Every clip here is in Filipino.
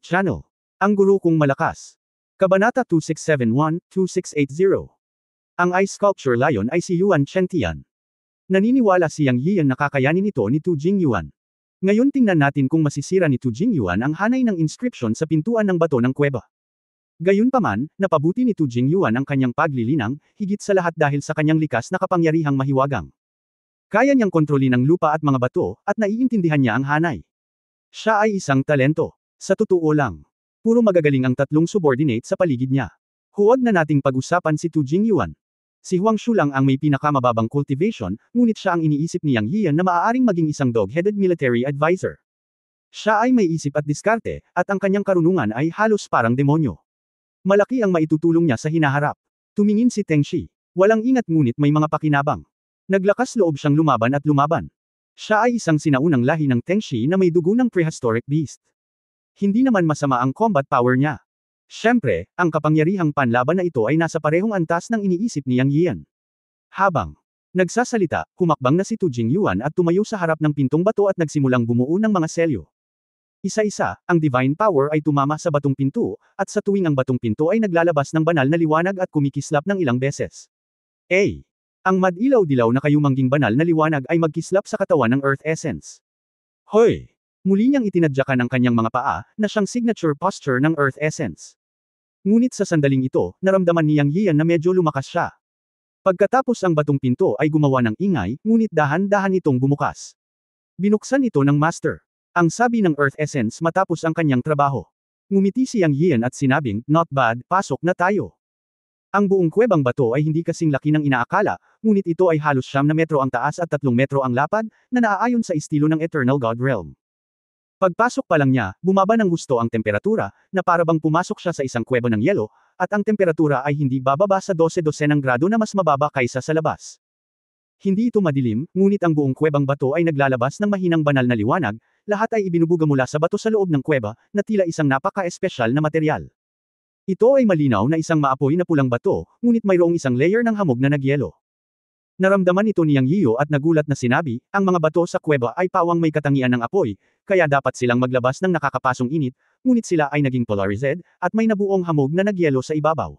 channel. Ang guro kong malakas. Kabanata 2671-2680. Ang ice sculpture lion ay si Yuan Chengtian. Naniniwala si Yang Yiyan na kakayanin ito ni Tu Jingyuan. Ngayon tingnan natin kung masisira ni Tu Jingyuan ang hanay ng inscription sa pintuan ng bato ng kuweba. Gayunpaman, napabuti ni Tu Jingyuan ang kanyang paglilinang, higit sa lahat dahil sa kanyang likas na kapangyarihang mahiwagang. Kaya niyang kontrolin ang lupa at mga bato, at naiintindihan niya ang hanay. Siya ay isang talento. Sa totoo lang, puro magagaling ang tatlong subordinate sa paligid niya. Huwag na nating pag-usapan si Tu Jingyuan. Si Huang Shu lang ang may pinakamababang cultivation, ngunit siya ang iniisip ni Yang Yiyan na maaaring maging isang dog-headed military advisor. Siya ay may isip at diskarte, at ang kanyang karunungan ay halos parang demonyo. Malaki ang maitutulong niya sa hinaharap. Tumingin si Teng Shi. Walang ingat ngunit may mga pakinabang. Naglakas loob siyang lumaban at lumaban. Siya ay isang sinaunang lahi ng Teng Shi na may dugo ng prehistoric beast. Hindi naman masama ang combat power niya. Siyempre, ang kapangyarihang panlaban na ito ay nasa parehong antas ng iniisip ni Yang Yiyan. Habang nagsasalita, humakbang na si Tu Jingyuan at tumayo sa harap ng pintong bato at nagsimulang bumuo ng mga selyo. Isa-isa, ang divine power ay tumama sa batong pinto, at sa tuwing ang batong pinto ay naglalabas ng banal na liwanag at kumikislap ng ilang beses. Ang madilaw-dilaw na kayumangging banal na liwanag ay magkislap sa katawan ng Earth Essence. Hoy! Muli niyang itinadyakan ang kanyang mga paa, na siyang signature posture ng Earth Essence. Ngunit sa sandaling ito, naramdaman ni Yang Yiyan na medyo lumakas siya. Pagkatapos ang batong pinto ay gumawa ng ingay, ngunit dahan-dahan itong bumukas. Binuksan ito ng Master. Ang sabi ng Earth Essence matapos ang kanyang trabaho. Ngumiti si Yang Yiyan at sinabing, "Not bad, pasok na tayo." Ang buong kuwebang bato ay hindi kasing laki ng inaakala, ngunit ito ay halos 9 na metro ang taas at 3 metro ang lapad, na naaayon sa estilo ng Eternal God Realm. Pagpasok pa lang niya, bumaba ng husto ang temperatura, na para bang pumasok siya sa isang kuweba ng yelo, at ang temperatura ay hindi bababa sa 12 grado na mas mababa kaysa sa labas. Hindi ito madilim, ngunit ang buong kuwebang bato ay naglalabas ng mahinang banal na liwanag, lahat ay ibinubuga mula sa bato sa loob ng kuweba, na tila isang napaka-espesyal na material. Ito ay malinaw na isang maapoy na pulang bato, ngunit mayroong isang layer ng hamog na nagyelo. Naramdaman ito ni Yang Yiyo at nagulat na sinabi, ang mga bato sa kuweba ay pawang may katangian ng apoy, kaya dapat silang maglabas ng nakakapasong init, ngunit sila ay naging polarized, at may nabuong hamog na nagyelo sa ibabaw.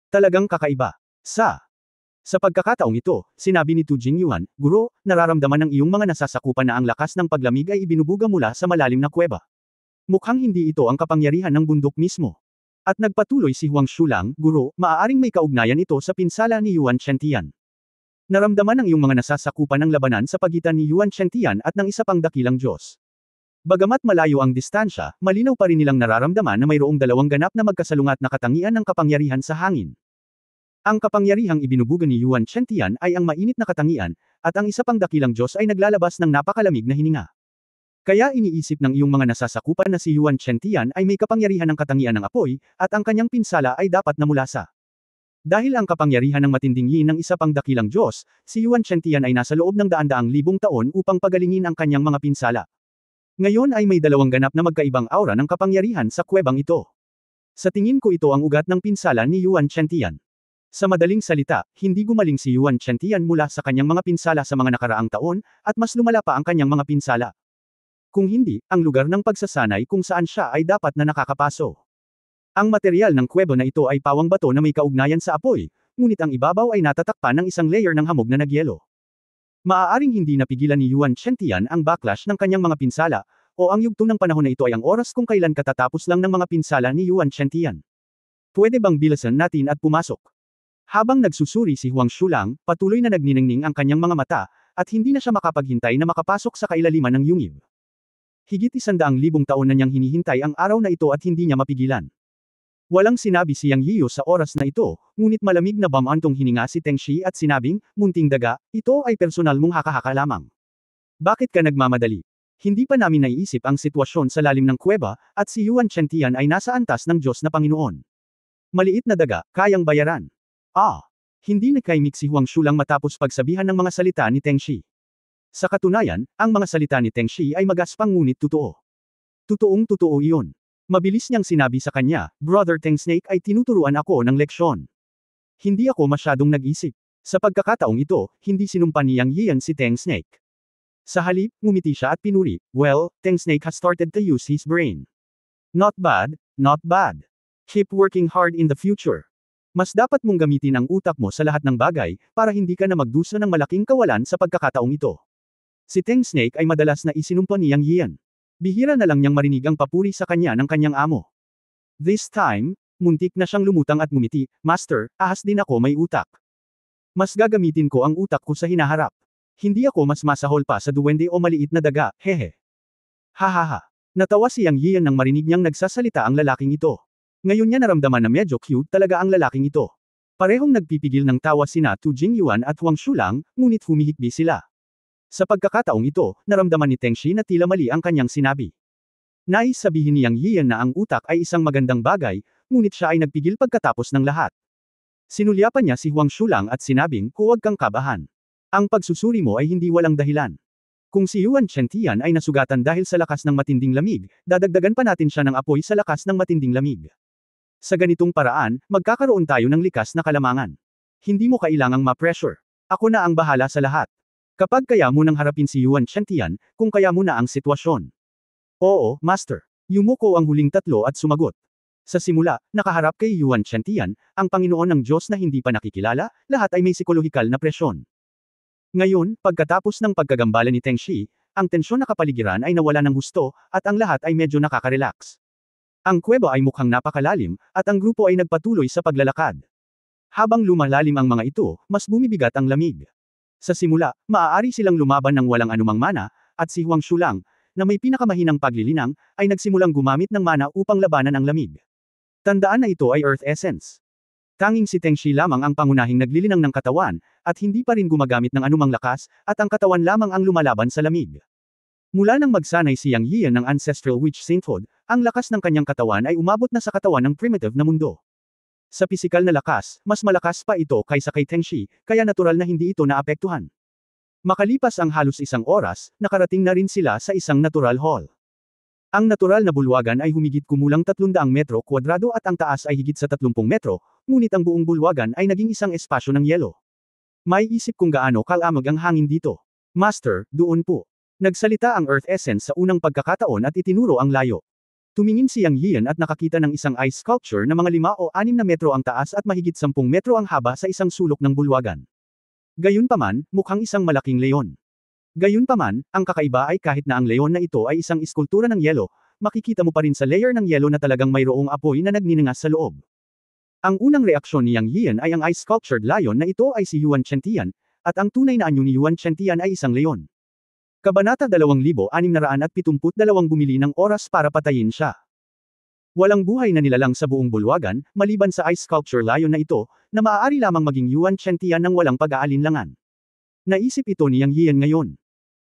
Talagang kakaiba. Sa pagkakataong ito, sinabi ni Tu Jingyuan, "Guro, nararamdaman ng iyong mga nasasakupan na ang lakas ng paglamig ay ibinubuga mula sa malalim na kuweba. Mukhang hindi ito ang kapangyarihan ng bundok mismo." At nagpatuloy si Huang Shu lang, "Guro, maaaring may kaugnayan ito sa pinsala ni Yuan Chengtian. Naramdaman ng iyong mga nasasakupan ng labanan sa pagitan ni Yuan Chengtian at ng isa pang dakilang Diyos. Bagamat malayo ang distansya, malinaw pa rin nilang nararamdaman na mayroong dalawang ganap na magkasalungat na katangian ng kapangyarihan sa hangin. Ang kapangyarihang ibinubuga ni Yuan Chengtian ay ang mainit na katangian, at ang isa pang dakilang Diyos ay naglalabas ng napakalamig na hininga. Kaya iniisip ng iyong mga nasasakupan na si Yuan Chengtian ay may kapangyarihan ng katangian ng apoy, at ang kanyang pinsala ay dapat na mula sa. Dahil ang kapangyarihan ng matinding yin ng isa pang dakilang Diyos, si Yuan Chengtian ay nasa loob ng daan-daang libong taon upang pagalingin ang kanyang mga pinsala. Ngayon ay may dalawang ganap na magkaibang aura ng kapangyarihan sa kuwebang ito. Sa tingin ko ito ang ugat ng pinsala ni Yuan Chengtian. Sa madaling salita, hindi gumaling si Yuan Chengtian mula sa kanyang mga pinsala sa mga nakaraang taon, at mas lumala pa ang kanyang mga pinsala. Kung hindi, ang lugar ng pagsasanay kung saan siya ay dapat na nakakapaso. Ang material ng kuweba na ito ay pawang bato na may kaugnayan sa apoy, ngunit ang ibabaw ay natatakpan ng isang layer ng hamog na nagyelo. Maaaring hindi napigilan ni Yuan Chengtian ang backlash ng kanyang mga pinsala, o ang yugto ng panahon na ito ay ang oras kung kailan katatapos lang ng mga pinsala ni Yuan Chengtian. Pwede bang bilisan natin at pumasok? Habang nagsusuri si Huang Shu lang, patuloy na nagniningning ang kanyang mga mata, at hindi na siya makapaghintay na makapasok sa kailaliman ng yungib. Higit 100,000 taon na niyang hinihintay ang araw na ito at hindi niya mapigilan. Walang sinabi si Yang Yiyo sa oras na ito, ngunit malamig na bamantong hininga si Teng Shi at sinabing, "Munting daga, ito ay personal mong haka-haka lamang. Bakit ka nagmamadali? Hindi pa namin naiisip ang sitwasyon sa lalim ng kuweba, at si Yuan Chengtian ay nasa antas ng Diyos na Panginoon. Maliit na daga, kayang bayaran." Hindi nagkaimik si Huang Shu lang matapos pagsabihan ng mga salita ni Teng Shi. Sa katunayan, ang mga salita ni Teng Shi ay magaspang ngunit totoo. Totoong-totoo iyon. Mabilis niyang sinabi sa kanya, "Brother Teng Snake ay tinuturuan ako ng leksyon. Hindi ako masyadong nag-isip." Sa pagkakataong ito, hindi sinumpa ni Yang Yiyan si Teng Snake. Sa halip, ngumiti siya at pinuri, "Well, Teng Snake has started to use his brain." Not bad, not bad. Keep working hard in the future. Mas dapat mong gamitin ang utak mo sa lahat ng bagay, para hindi ka na magdusa ng malaking kawalan sa pagkakataong ito. Si Teng Snake ay madalas na isinumpa ni Yang Yian. Bihira na lang niyang marinig ang papuri sa kanya ng kanyang amo. This time, muntik na siyang lumutang at ngumiti, Master, ahas din ako may utak. Mas gagamitin ko ang utak ko sa hinaharap. Hindi ako mas masahol pa sa duwende o maliit na daga, hehe. Hahaha. Natawa si Yang Yian nang marinig niyang nagsasalita ang lalaking ito. Ngayon niya naramdaman na medyo cute talaga ang lalaking ito. Parehong nagpipigil ng tawa sina Tu Jingyuan at Huang Shulang, ngunit humihikbi sila. Sa pagkakataong ito, naramdaman ni Teng Shi na tila mali ang kanyang sinabi. Nais sabihin ni Yang Yian na ang utak ay isang magandang bagay, ngunit siya ay nagpigil pagkatapos ng lahat. Sinulyapan niya si Huang Shulang at sinabing, huwag kang kabahan. Ang pagsusuri mo ay hindi walang dahilan. Kung si Yuan Chentian ay nasugatan dahil sa lakas ng matinding lamig, dadagdagan pa natin siya ng apoy sa lakas ng matinding lamig. Sa ganitong paraan, magkakaroon tayo ng likas na kalamangan. Hindi mo kailangang ma-pressure. Ako na ang bahala sa lahat. Kapag kaya mo nang harapin si Yuan Chentian, kung kaya mo na ang sitwasyon. Oo, Master. Yumuko ang huling tatlo at sumagot. Sa simula, nakaharap kay Yuan Chentian, ang Panginoon ng Diyos na hindi pa nakikilala, lahat ay may psikolohikal na presyon. Ngayon, pagkatapos ng pagkagambala ni Teng Shi, ang tensyon na kapaligiran ay nawala ng husto, at ang lahat ay medyo nakaka-relax. Ang kuweba ay mukhang napakalalim, at ang grupo ay nagpatuloy sa paglalakad. Habang lumalalim ang mga ito, mas bumibigat ang lamig. Sa simula, maaari silang lumaban ng walang anumang mana, at si Huang Shulang, na may pinakamahinang paglilinang, ay nagsimulang gumamit ng mana upang labanan ang lamig. Tandaan na ito ay Earth Essence. Tanging si Teng Shi lamang ang pangunahing naglilinang ng katawan, at hindi pa rin gumagamit ng anumang lakas, at ang katawan lamang ang lumalaban sa lamig. Mula nang magsanay si Yang Yian ng Ancestral Witch Sainthood, ang lakas ng kanyang katawan ay umabot na sa katawan ng primitive na mundo. Sa pisikal na lakas, mas malakas pa ito kaysa kay Teng Shi, kaya natural na hindi ito naapektuhan. Makalipas ang halos isang oras, nakarating na rin sila sa isang natural hall. Ang natural na bulwagan ay humigit kumulang 300 metro kwadrado at ang taas ay higit sa 30 metro, ngunit ang buong bulwagan ay naging isang espasyo ng yelo. May isip kung gaano kalamag ang hangin dito. Master, doon po. Nagsalita ang Earth Essence sa unang pagkakataon at itinuro ang layo. Tumingin si Yang Yian at nakakita ng isang ice sculpture na mga 5 o 6 na metro ang taas at mahigit 10 metro ang haba sa isang sulok ng bulwagan. Gayunpaman, mukhang isang malaking leon. Gayunpaman, ang kakaiba ay kahit na ang leon na ito ay isang iskultura ng yelo, makikita mo pa rin sa layer ng yelo na talagang mayroong apoy na nagniningas sa loob. Ang unang reaksyon ni Yang Yian ay ang ice sculptured lion na ito ay si Yuan Chentian, at ang tunay na anyo ni Yuan Chentian ay isang leon. Kabanata 2672 bumili ng oras para patayin siya. Walang buhay na nilalang sa buong bulwagan, maliban sa ice sculpture lion na ito, na maaari lamang maging Yuan Chentian ng walang pag-aalinlangan. Naisip ito ni Yang Yian ngayon.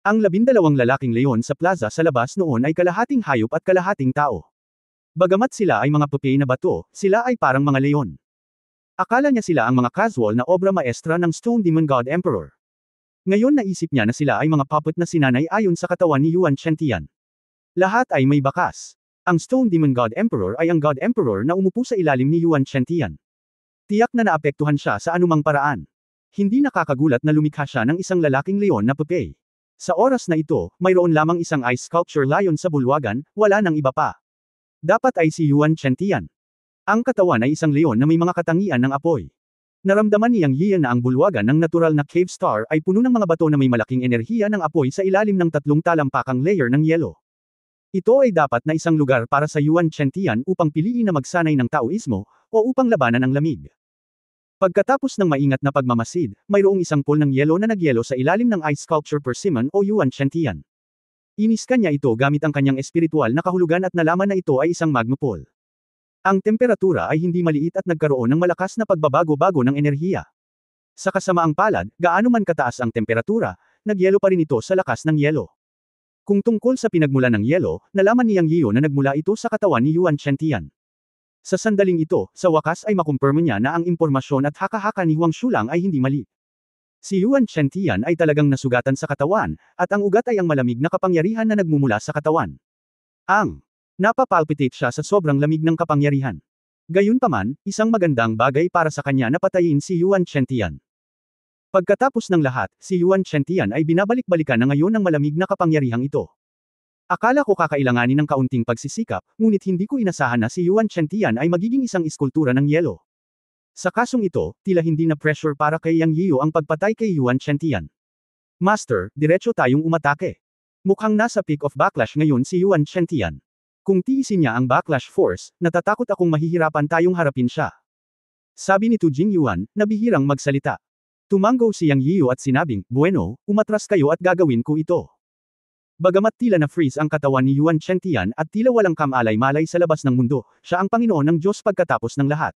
Ang 12 lalaking leon sa plaza sa labas noon ay kalahating hayop at kalahating tao. Bagamat sila ay mga pupi na bato, sila ay parang mga leon. Akala niya sila ang mga casual na obra maestra ng Stone Demon God Emperor. Ngayon naisip niya na sila ay mga puppet na sinanay ayon sa katawan ni Yuan Chentian. Lahat ay may bakas. Ang Stone Demon God Emperor ay ang God Emperor na umupo sa ilalim ni Yuan Chentian. Tiyak na naapektuhan siya sa anumang paraan. Hindi nakakagulat na lumikha siya ng isang lalaking leon na pupi. Sa oras na ito, mayroon lamang isang ice sculpture lion sa bulwagan, wala nang iba pa. Dapat ay si Yuan Chentian. Ang katawan ay isang leon na may mga katangian ng apoy. Naramdaman ni Yang Yian na ang bulwagan ng natural na cave star ay puno ng mga bato na may malaking enerhiya ng apoy sa ilalim ng 3 talampakang layer ng yelo. Ito ay dapat na isang lugar para sa Yuan Chentian upang piliin na magsanay ng Taoismo, o upang labanan ang lamig. Pagkatapos ng maingat na pagmamasid, mayroong isang pool ng yelo na nagyelo sa ilalim ng ice sculpture persimmon o Yuan Chentian. Iniskan niya ito gamit ang kanyang espiritual na kahulugan at nalaman na ito ay isang magma pool. Ang temperatura ay hindi maliit at nagkaroon ng malakas na pagbabago-bago ng enerhiya. Sa kasamaang palad, gaano man kataas ang temperatura, nagyelo pa rin ito sa lakas ng yelo. Kung tungkol sa pinagmula ng yelo, nalaman ni Yang Yian na nagmula ito sa katawan ni Yuan Chentian. Sa sandaling ito, sa wakas ay makumpirma niya na ang impormasyon at haka-haka ni Huang Shulang ay hindi mali. Si Yuan Chentian ay talagang nasugatan sa katawan, at ang ugat ay ang malamig na kapangyarihan na nagmumula sa katawan. Napapalpitate siya sa sobrang lamig ng kapangyarihan. Gayunpaman, isang magandang bagay para sa kanya na patayin si Yuan Chentian. Pagkatapos ng lahat, si Yuan Chentian ay binabalik-balikan na ngayon ng malamig na kapangyarihang ito. Akala ko kakailanganin ng kaunting pagsisikap, ngunit hindi ko inasahan na si Yuan Chengtian ay magiging isang iskultura ng yelo. Sa kasong ito, tila hindi na pressure para kay Yang Yiyu ang pagpatay kay Yuan Chengtian. Master, diretso tayong umatake. Mukhang nasa peak of backlash ngayon si Yuan Chengtian. Kung tiisin niya ang backlash force, natatakot akong mahihirapan tayong harapin siya. Sabi ni Tu Jingyuan, na bihirang magsalita. Tumango si Yang Yiyu at sinabing, bueno, umatras kayo at gagawin ko ito. Bagamat tila na-freeze ang katawan ni Yuan Chengtian at tila walang kamalay-malay sa labas ng mundo, siya ang Panginoon ng Diyos pagkatapos ng lahat.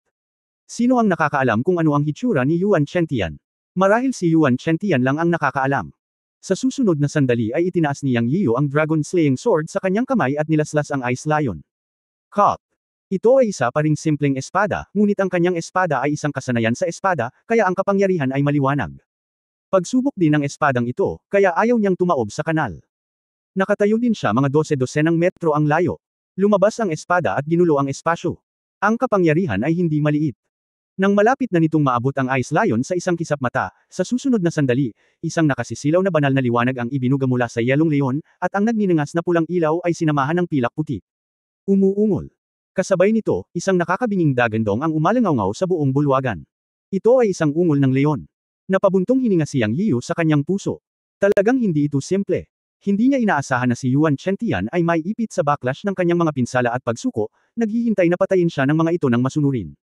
Sino ang nakakaalam kung ano ang hitsura ni Yuan Chengtian? Marahil si Yuan Chengtian lang ang nakakaalam. Sa susunod na sandali ay itinaas ni Yang Yiyu ang Dragon Slaying Sword sa kanyang kamay at nilaslas ang Ice Lion. Cut! Ito ay isa pa ring simpleng espada, ngunit ang kanyang espada ay isang kasanayan sa espada, kaya ang kapangyarihan ay maliwanag. Pagsubok din ng espadang ito, kaya ayaw niyang tumaob sa kanal. Nakatayo din siya mga 12-12 metro ang layo. Lumabas ang espada at ginulo ang espasyo. Ang kapangyarihan ay hindi maliit. Nang malapit na nitong maabot ang Ice Lion sa isang kisap mata, sa susunod na sandali, isang nakasisilaw na banal na liwanag ang ibinuga mula sa Yelong Leon, at ang nagniningas na pulang ilaw ay sinamahan ng pilak puti. Umuungol. Kasabay nito, isang nakakabinging dagandong ang umalangaw sa buong bulwagan. Ito ay isang ungol ng leon. Napabuntong hininga si Yang Yiyu sa kanyang puso. Talagang hindi ito simple. Hindi niya inaasahan na si Yuan Chengtian ay may ipit sa backlash ng kanyang mga pinsala at pagsuko, naghihintay na patayin siya ng mga ito ng masunurin.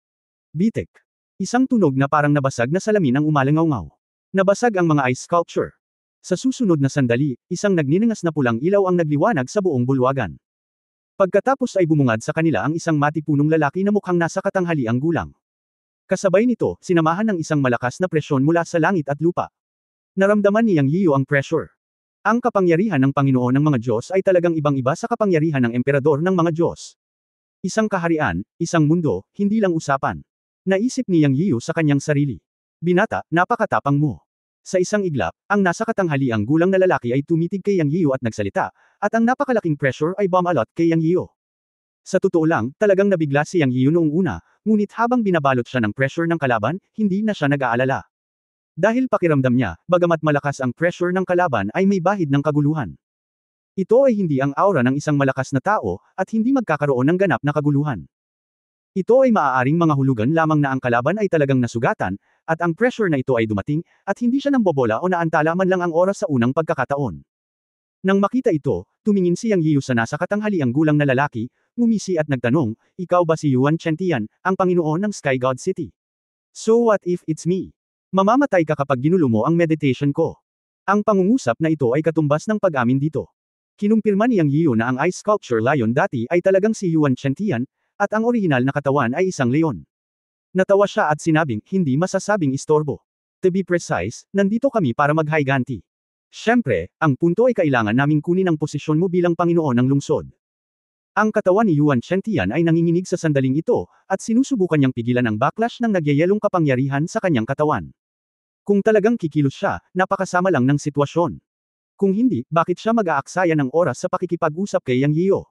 Bitek. Isang tunog na parang nabasag na salamin ang umalangaw. Nabasag ang mga ice sculpture. Sa susunod na sandali, isang nagniningas na pulang ilaw ang nagliwanag sa buong bulwagan. Pagkatapos ay bumungad sa kanila ang isang matipunong lalaki na mukhang nasa katanghaliang gulang. Kasabay nito, sinamahan ng isang malakas na presyon mula sa langit at lupa. Naramdaman ni Yang Yiyu ang pressure. Ang kapangyarihan ng Panginoon ng mga Diyos ay talagang ibang-iba sa kapangyarihan ng emperador ng mga Diyos. Isang kaharian, isang mundo, hindi lang usapan. Naisip ni Yang Yiyu sa kanyang sarili. Binata, napakatapang mo. Sa isang iglap, ang nasa katanghaliang gulang na lalaki ay tumitig kay Yang Yiyu at nagsalita, at ang napakalaking pressure ay bumalot kay Yang Yiyu. Sa totoo lang, talagang nabigla si Yang Yiyu noong una, ngunit habang binabalot siya ng pressure ng kalaban, hindi na siya nag-aalala. Dahil pakiramdam niya, bagamat malakas ang pressure ng kalaban ay may bahid ng kaguluhan. Ito ay hindi ang aura ng isang malakas na tao, at hindi magkakaroon ng ganap na kaguluhan. Ito ay maaaring mga hulugan lamang na ang kalaban ay talagang nasugatan, at ang pressure na ito ay dumating, at hindi siya nambobola o naantala man lang ang oras sa unang pagkakataon. Nang makita ito, tumingin si Yang Yiyu sa nasa katanghaliang gulang na lalaki, ngumisi at nagtanong, ikaw ba si Yuan Chengtian, ang Panginoon ng Sky God City? So what if it's me? Mamamatay ka kapag ginulo mo ang meditation ko. Ang pangungusap na ito ay katumbas ng pag-amin dito. Kinumpirma ni Yang Yiyu na ang Ice Sculpture Lion dati ay talagang si Yuan Chengtian, at ang orihinal na katawan ay isang leon. Natawa siya at sinabing, hindi masasabing istorbo. To be precise, nandito kami para maghayganti. Siyempre, ang punto ay kailangan naming kunin ang posisyon mo bilang Panginoon ng lungsod. Ang katawan ni Yuan Chengtian ay nanginginig sa sandaling ito, at sinusubukan niyang pigilan ang backlash ng nagyayelong kapangyarihan sa kanyang katawan. Kung talagang kikilos siya, napakasama lang ng sitwasyon. Kung hindi, bakit siya mag-aaksaya ng oras sa pakikipag-usap kay Yang Yiyu?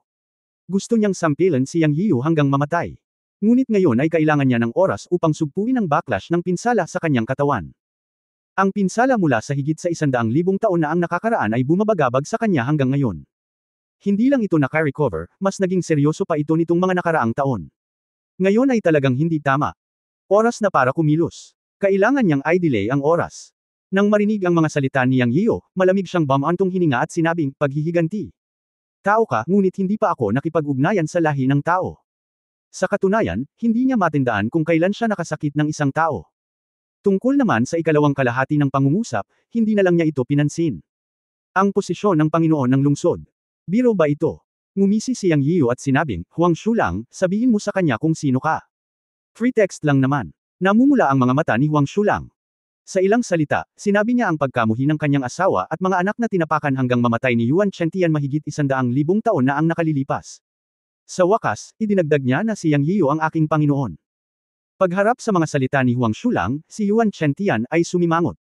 Gusto niyang sampilan si Yang Yiyu hanggang mamatay. Ngunit ngayon ay kailangan niya ng oras upang sugpuin ang backlash ng pinsala sa kanyang katawan. Ang pinsala mula sa higit sa 100,000 taon na ang nakakaraan ay bumabagabag sa kanya hanggang ngayon. Hindi lang ito naka-recover, mas naging seryoso pa ito nitong mga nakaraang taon. Ngayon ay talagang hindi tama. Oras na para kumilos. Kailangan niyang i-delay ang oras. Nang marinig ang mga salita ni Yang Yiyu, malamig siyang bumantong hininga at sinabing, paghihiganti. Tao ka, ngunit hindi pa ako nakipag-ugnayan sa lahi ng tao. Sa katunayan, hindi niya matindaan kung kailan siya nakasakit ng isang tao. Tungkol naman sa ikalawang kalahati ng pangungusap, hindi na lang niya ito pinansin. Ang posisyon ng Panginoon ng lungsod. Biro ba ito? Ngumisi si Yang Yiyu at sinabing, Huang Shulang, sabihin mo sa kanya kung sino ka. Free text lang naman. Namumula ang mga mata ni Huang Shulang. Sa ilang salita, sinabi niya ang pagkamuhi ng kanyang asawa at mga anak na tinapakan hanggang mamatay ni Yuan Chengtian mahigit 100,000 taon na ang nakalilipas. Sa wakas, idinagdag niya na si Yang Yiyu ang aking Panginoon. Pagharap sa mga salita ni Huang Shulang, si Yuan Chengtian ay sumimangot.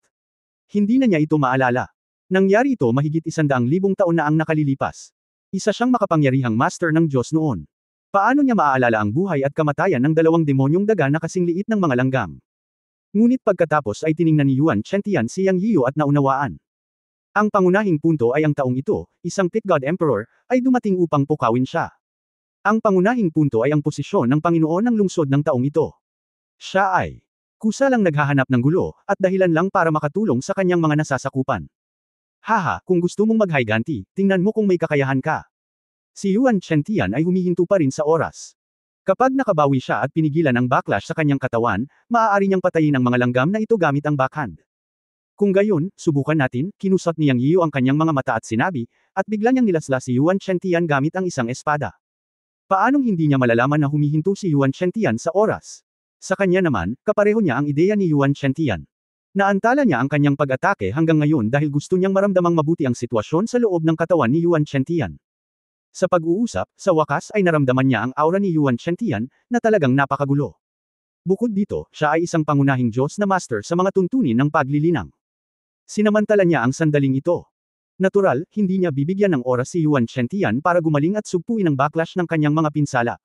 Hindi na niya ito maalala. Nangyari ito mahigit 100,000 taon na ang nakalilipas. Isa siyang makapangyarihang master ng Diyos noon. Paano niya maaalala ang buhay at kamatayan ng dalawang demonyong daga na kasing liit ng mga langgam? Ngunit pagkatapos ay tiningnan ni Yuan Chengtian si Yang Yiyu at naunawaan. Ang pangunahing punto ay ang taong ito, isang pit god emperor, ay dumating upang pukawin siya. Ang pangunahing punto ay ang posisyon ng Panginoon ng lungsod ng taong ito. Siya ay kusa lang naghahanap ng gulo, at dahilan lang para makatulong sa kanyang mga nasasakupan. Haha, kung gusto mong maghiganti, tingnan mo kung may kakayahan ka. Si Yuan Chentian ay humihinto pa rin sa oras. Kapag nakabawi siya at pinigilan ang backlash sa kanyang katawan, maaari niyang patayin ang mga langgam na ito gamit ang backhand. Kung gayon, subukan natin, kinusot ni Yang Yiu ang kanyang mga mata at sinabi, at bigla niyang nilaslas si Yuan Chentian gamit ang isang espada. Paanong hindi niya malalaman na humihinto si Yuan Chentian sa oras? Sa kanya naman, kapareho niya ang ideya ni Yuan Chentian. Naantala niya ang kanyang pag-atake hanggang ngayon dahil gusto niyang maramdamang mabuti ang sitwasyon sa loob ng katawan ni Yuan Chentian. Sa pag-uusap, sa wakas ay naramdaman niya ang aura ni Yuan Chentian, na talagang napakagulo. Bukod dito, siya ay isang pangunahing Diyos na master sa mga tuntunin ng paglilinang. Sinamantala niya ang sandaling ito. Natural, hindi niya bibigyan ng oras si Yuan Chentian para gumaling at sugpuin ang backlash ng kanyang mga pinsala.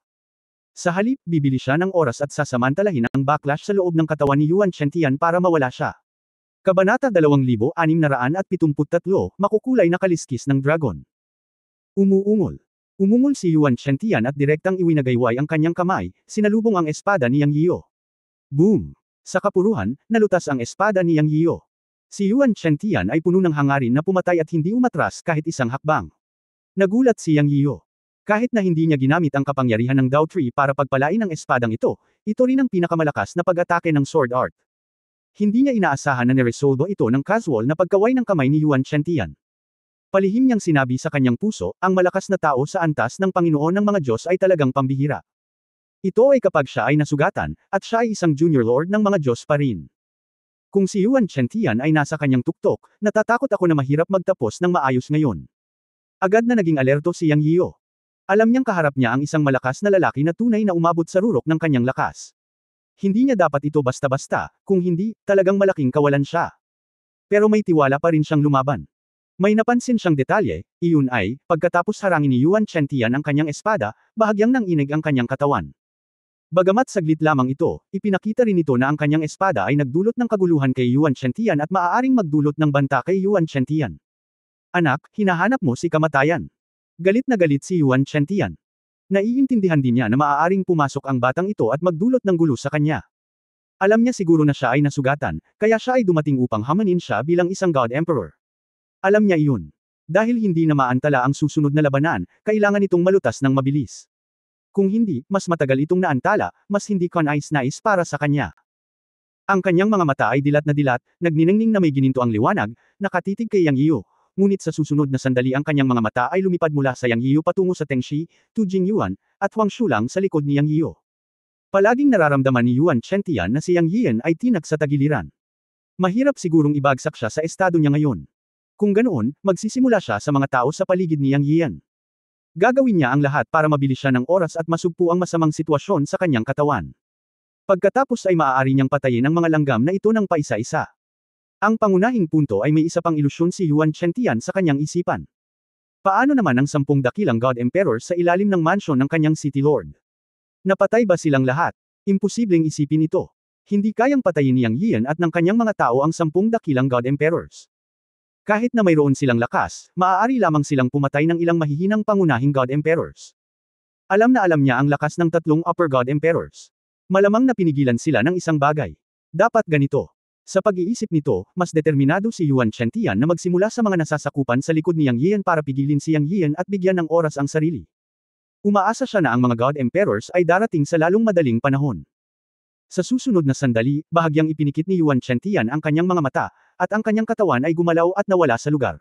Sa halip, bibili siya ng oras at sasamantalahin ang backlash sa loob ng katawan ni Yuan Chentian para mawala siya. Kabanata 2673, makukulay na kaliskis ng dragon. Umuungol. Umungol si Yuan Chentian at direktang iwinagayway ang kanyang kamay, sinalubong ang espada ni Yang Yiu. Boom! Sa kapuruhan, nalutas ang espada ni Yang Yiu. Si Yuan Chentian ay puno ng hangarin na pumatay at hindi umatras kahit isang hakbang. Nagulat si Yang Yiu. Kahit na hindi niya ginamit ang kapangyarihan ng Dao Tree para pagpalain ang espadang ito rin ang pinakamalakas na pag-atake ng sword art. Hindi niya inaasahan na niresolbo ito ng casual na pagkaway ng kamay ni Yuan Chentian. Palihim niyang sinabi sa kanyang puso, ang malakas na tao sa antas ng Panginoon ng mga Diyos ay talagang pambihira. Ito ay kapag siya ay nasugatan, at siya ay isang junior lord ng mga Diyos pa rin. Kung si Yuan Chentian ay nasa kanyang tuktok, natatakot ako na mahirap magtapos ng maayos ngayon. Agad na naging alerto si Yang Yiu. Alam niyang kaharap niya ang isang malakas na lalaki na tunay na umabot sa rurok ng kanyang lakas. Hindi niya dapat ito basta-basta, kung hindi, talagang malaking kawalan siya. Pero may tiwala pa rin siyang lumaban. May napansin siyang detalye, iyon ay, pagkatapos harangin ni Yuan Chentian ang kanyang espada, bahagyang nanginig ang kanyang katawan. Bagamat saglit lamang ito, ipinakita rin ito na ang kanyang espada ay nagdulot ng kaguluhan kay Yuan Chentian at maaaring magdulot ng banta kay Yuan Chentian. Anak, hinahanap mo si kamatayan. Galit na galit si Yuan Chentian. Naiintindihan din niya na maaaring pumasok ang batang ito at magdulot ng gulo sa kanya. Alam niya siguro na siya ay nasugatan, kaya siya ay dumating upang hamanin siya bilang isang God Emperor. Alam niya iyon. Dahil hindi na maantala ang susunod na labanan, kailangan itong malutas ng mabilis. Kung hindi, mas matagal itong naantala, mas hindi kanais-nais para sa kanya. Ang kanyang mga mata ay dilat na dilat, nagniningning na may gininto ang liwanag, nakatitig kay Yang Yiu. Ngunit sa susunod na sandali ang kanyang mga mata ay lumipad mula sa Yang Yiu patungo sa Tengshi, Tu Jingyuan, at Huang Shulang sa likod ni Yang Yiu. Palaging nararamdaman ni Yuan Chentian na si Yang Yian ay tinag sa tagiliran. Mahirap sigurong ibagsak siya sa estado niya ngayon. Kung ganoon, magsisimula siya sa mga tao sa paligid ni Yang Yian. Gagawin niya ang lahat para mabili siya ng oras at masugpo ang masamang sitwasyon sa kanyang katawan. Pagkatapos ay maaari niyang patayin ang mga langgam na ito ng paisa-isa. Ang pangunahing punto ay may isa pang ilusyon si Yuan Chentian sa kanyang isipan. Paano naman ang 10 dakilang God Emperor sa ilalim ng mansyon ng kanyang City Lord? Napatay ba silang lahat? Imposibleng isipin ito. Hindi kayang patayin ni Yang Yian at ng kanyang mga tao ang 10 dakilang God Emperors. Kahit na mayroon silang lakas, maaari lamang silang pumatay ng ilang mahihinang pangunahing God Emperors. Alam na alam niya ang lakas ng 3 Upper God Emperors. Malamang na pinigilan sila ng isang bagay. Dapat ganito. Sa pag-iisip nito, mas determinado si Yuan Chentian na magsimula sa mga nasasakupan sa likod ni Yang Yian para pigilin si Yang Yian at bigyan ng oras ang sarili. Umaasa siya na ang mga God Emperors ay darating sa lalong madaling panahon. Sa susunod na sandali, bahagyang ipinikit ni Yuan Chentian ang kanyang mga mata, at ang kanyang katawan ay gumalaw at nawala sa lugar.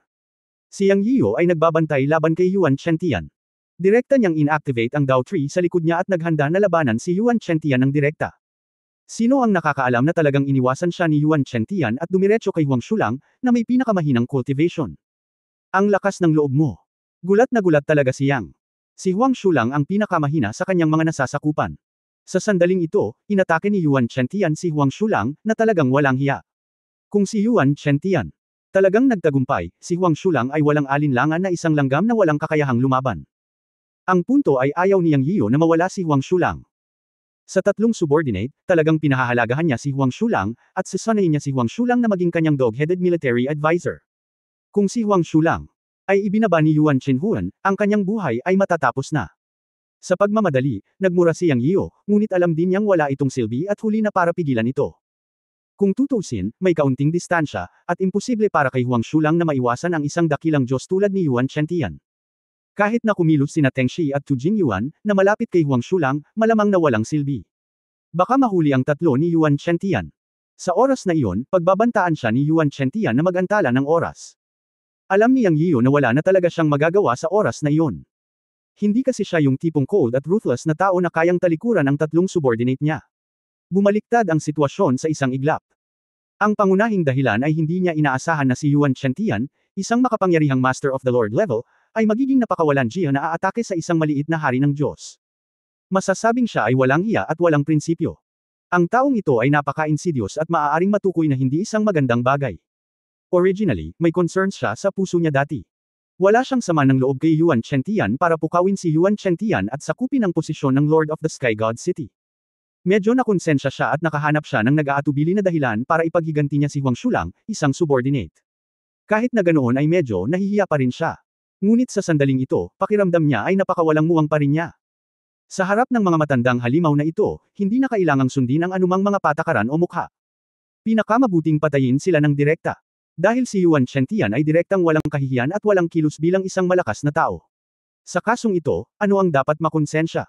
Si Yang Yiu ay nagbabantay laban kay Yuan Chentian. Direkta niyang inactivate ang Dao Tree sa likod niya at naghanda na labanan si Yuan Chentian ng direkta. Sino ang nakakaalam na talagang iniwasan siya ni Yuan Chentian at dumiretso kay Huang Shulang, na may pinakamahinang cultivation? Ang lakas ng loob mo. Gulat na gulat talaga si Yang. Si Huang Shulang ang pinakamahina sa kanyang mga nasasakupan. Sa sandaling ito, inatake ni Yuan Chentian si Huang Shulang, na talagang walang hiya. Kung si Yuan Chentian talagang nagtagumpay, si Huang Shulang ay walang alinlangan na isang langgam na walang kakayahang lumaban. Ang punto ay ayaw ni Yang Yiu na mawala si Huang Shulang. Sa 3 subordinate, talagang pinahahalagahan niya si Huang Shulang, at sasanayin niya si Huang Shulang na maging kanyang dog-headed military advisor. Kung si Huang Shulang ay ibinaba ni Yuan Shenhuan, ang kanyang buhay ay matatapos na. Sa pagmamadali, nagmura si Yang Yiu, ngunit alam din niyang wala itong silbi at huli na para pigilan ito. Kung tutusin, may kaunting distansya, at imposible para kay Huang Shulang na maiwasan ang isang dakilang Diyos tulad ni Yuan Shentian. Kahit na kumilos sina Teng Shi at Tu Jingyuan, na malapit kay Huang Shulang, malamang na walang silbi. Baka mahuli ang tatlo ni Yuan Shentian. Sa oras na iyon, pagbabantaan siya ni Yuan Shentian na magantala ng oras. Alam ni Yang Yiu na wala na talaga siyang magagawa sa oras na iyon. Hindi kasi siya yung tipong cold at ruthless na tao na kayang talikuran ang tatlong subordinate niya. Bumaliktad ang sitwasyon sa isang iglap. Ang pangunahing dahilan ay hindi niya inaasahan na si Yuan Shentian, isang makapangyarihang Master of the Lord level, ay magiging napakawalan siya na aatake sa isang maliit na hari ng Diyos. Masasabing siya ay walang hiya at walang prinsipyo. Ang taong ito ay napaka-insidious at maaaring matukoy na hindi isang magandang bagay. Originally, may concerns siya sa puso niya dati. Wala siyang sama ng loob kay Yuan Shentian para pukawin si Yuan Shentian at sakupin ang posisyon ng Lord of the Sky God City. Medyo nakonsensya siya at nakahanap siya ng nag-aatubili na dahilan para ipaghiganti niya si Huang Shulang, isang subordinate. Kahit na ganoon ay medyo nahihiya pa rin siya. Ngunit sa sandaling ito, pakiramdam niya ay napakawalang muwang pa rin niya. Sa harap ng mga matandang halimaw na ito, hindi na kailangang sundin ang anumang mga patakaran o mukha. Pinakamabuting patayin sila ng direkta. Dahil si Yuan Shentian ay direktang walang kahihiyan at walang kilos bilang isang malakas na tao. Sa kasong ito, ano ang dapat makonsensya?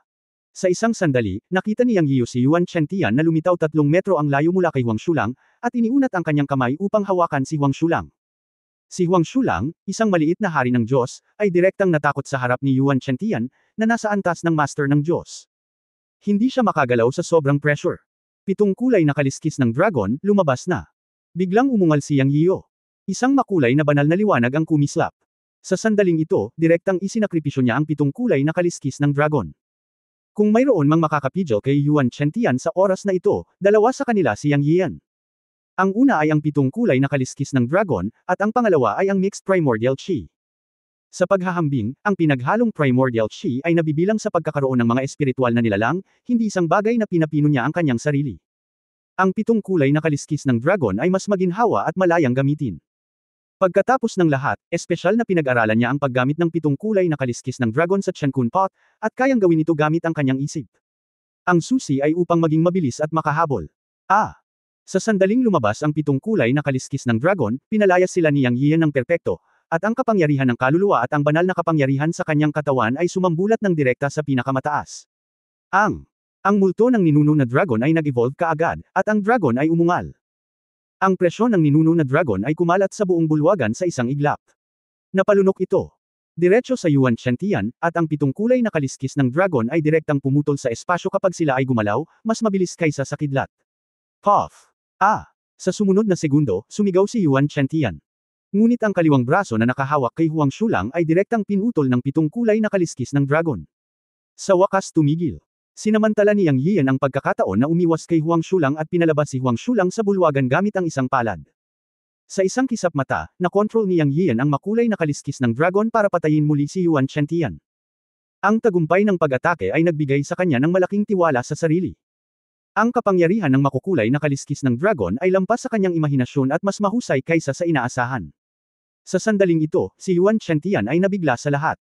Sa isang sandali, nakita ni Yang Yiu si Yuan Shentian na lumitaw 3 metro ang layo mula kay Huang Shulang, at iniunat ang kanyang kamay upang hawakan si Huang Shulang. Si Huang Shulang, isang maliit na hari ng Diyos, ay direktang natakot sa harap ni Yuan Shentian, na nasa antas ng Master ng Diyos. Hindi siya makagalaw sa sobrang pressure. 7 kulay na kaliskis ng dragon, lumabas na. Biglang umungal si Yang Yiu. Isang makulay na banal na liwanag ang kumislap. Sa sandaling ito, direktang isinakripisyo niya ang 7 kulay na kaliskis ng dragon. Kung mayroon mang makakapidyo kay Yuan Shentian sa oras na ito, dalawa sa kanila si Yang Yian. Ang una ay ang 7 kulay na kaliskis ng dragon, at ang pangalawa ay ang mixed primordial chi. Sa paghahambing, ang pinaghalong primordial chi ay nabibilang sa pagkakaroon ng mga espiritual na nilalang, hindi isang bagay na pinapino niya ang kanyang sarili. Ang 7 kulay na kaliskis ng dragon ay mas maginhawa at malayang gamitin. Pagkatapos ng lahat, espesyal na pinag-aralan niya ang paggamit ng 7 kulay na kaliskis ng dragon sa Chen Kun Pot, at kayang gawin ito gamit ang kanyang isip. Ang susi ay upang maging mabilis at makahabol. Sa sandaling lumabas ang 7 kulay na kaliskis ng dragon, pinalayas sila ni Yang Yian ng perpekto, at ang kapangyarihan ng kaluluwa at ang banal na kapangyarihan sa kanyang katawan ay sumambulat ng direkta sa pinakamataas. Ang multo ng ninuno na dragon ay nag-evolve kaagad, at ang dragon ay umungal. Ang presyon ng ninuno na dragon ay kumalat sa buong bulwagan sa isang iglap. Napalunok ito. Diretso sa Yuan Shentian, at ang 7 kulay na kaliskis ng dragon ay direktang pumutol sa espasyo kapag sila ay gumalaw, mas mabilis kaysa sa kidlat. Puff! Sa sumunod na segundo, sumigaw si Yuan Shentian. Ngunit ang kaliwang braso na nakahawak kay Huang Shulang ay direktang pinutol ng 7 kulay na kaliskis ng dragon. Sa wakas tumigil. Sinamantala ni Yang Yian ang pagkakataon na umiwas kay Huang Shulang at pinalabas si Huang Shulang sa bulwagan gamit ang isang palad. Sa isang kisap mata, nakontrol ni Yang Yian ang makulay na kaliskis ng dragon para patayin muli si Yuan Shentian. Ang tagumpay ng pag-atake ay nagbigay sa kanya ng malaking tiwala sa sarili. Ang kapangyarihan ng makukulay na kaliskis ng dragon ay lampas sa kanyang imahinasyon at mas mahusay kaysa sa inaasahan. Sa sandaling ito, si Yuan Shentian ay nabigla sa lahat.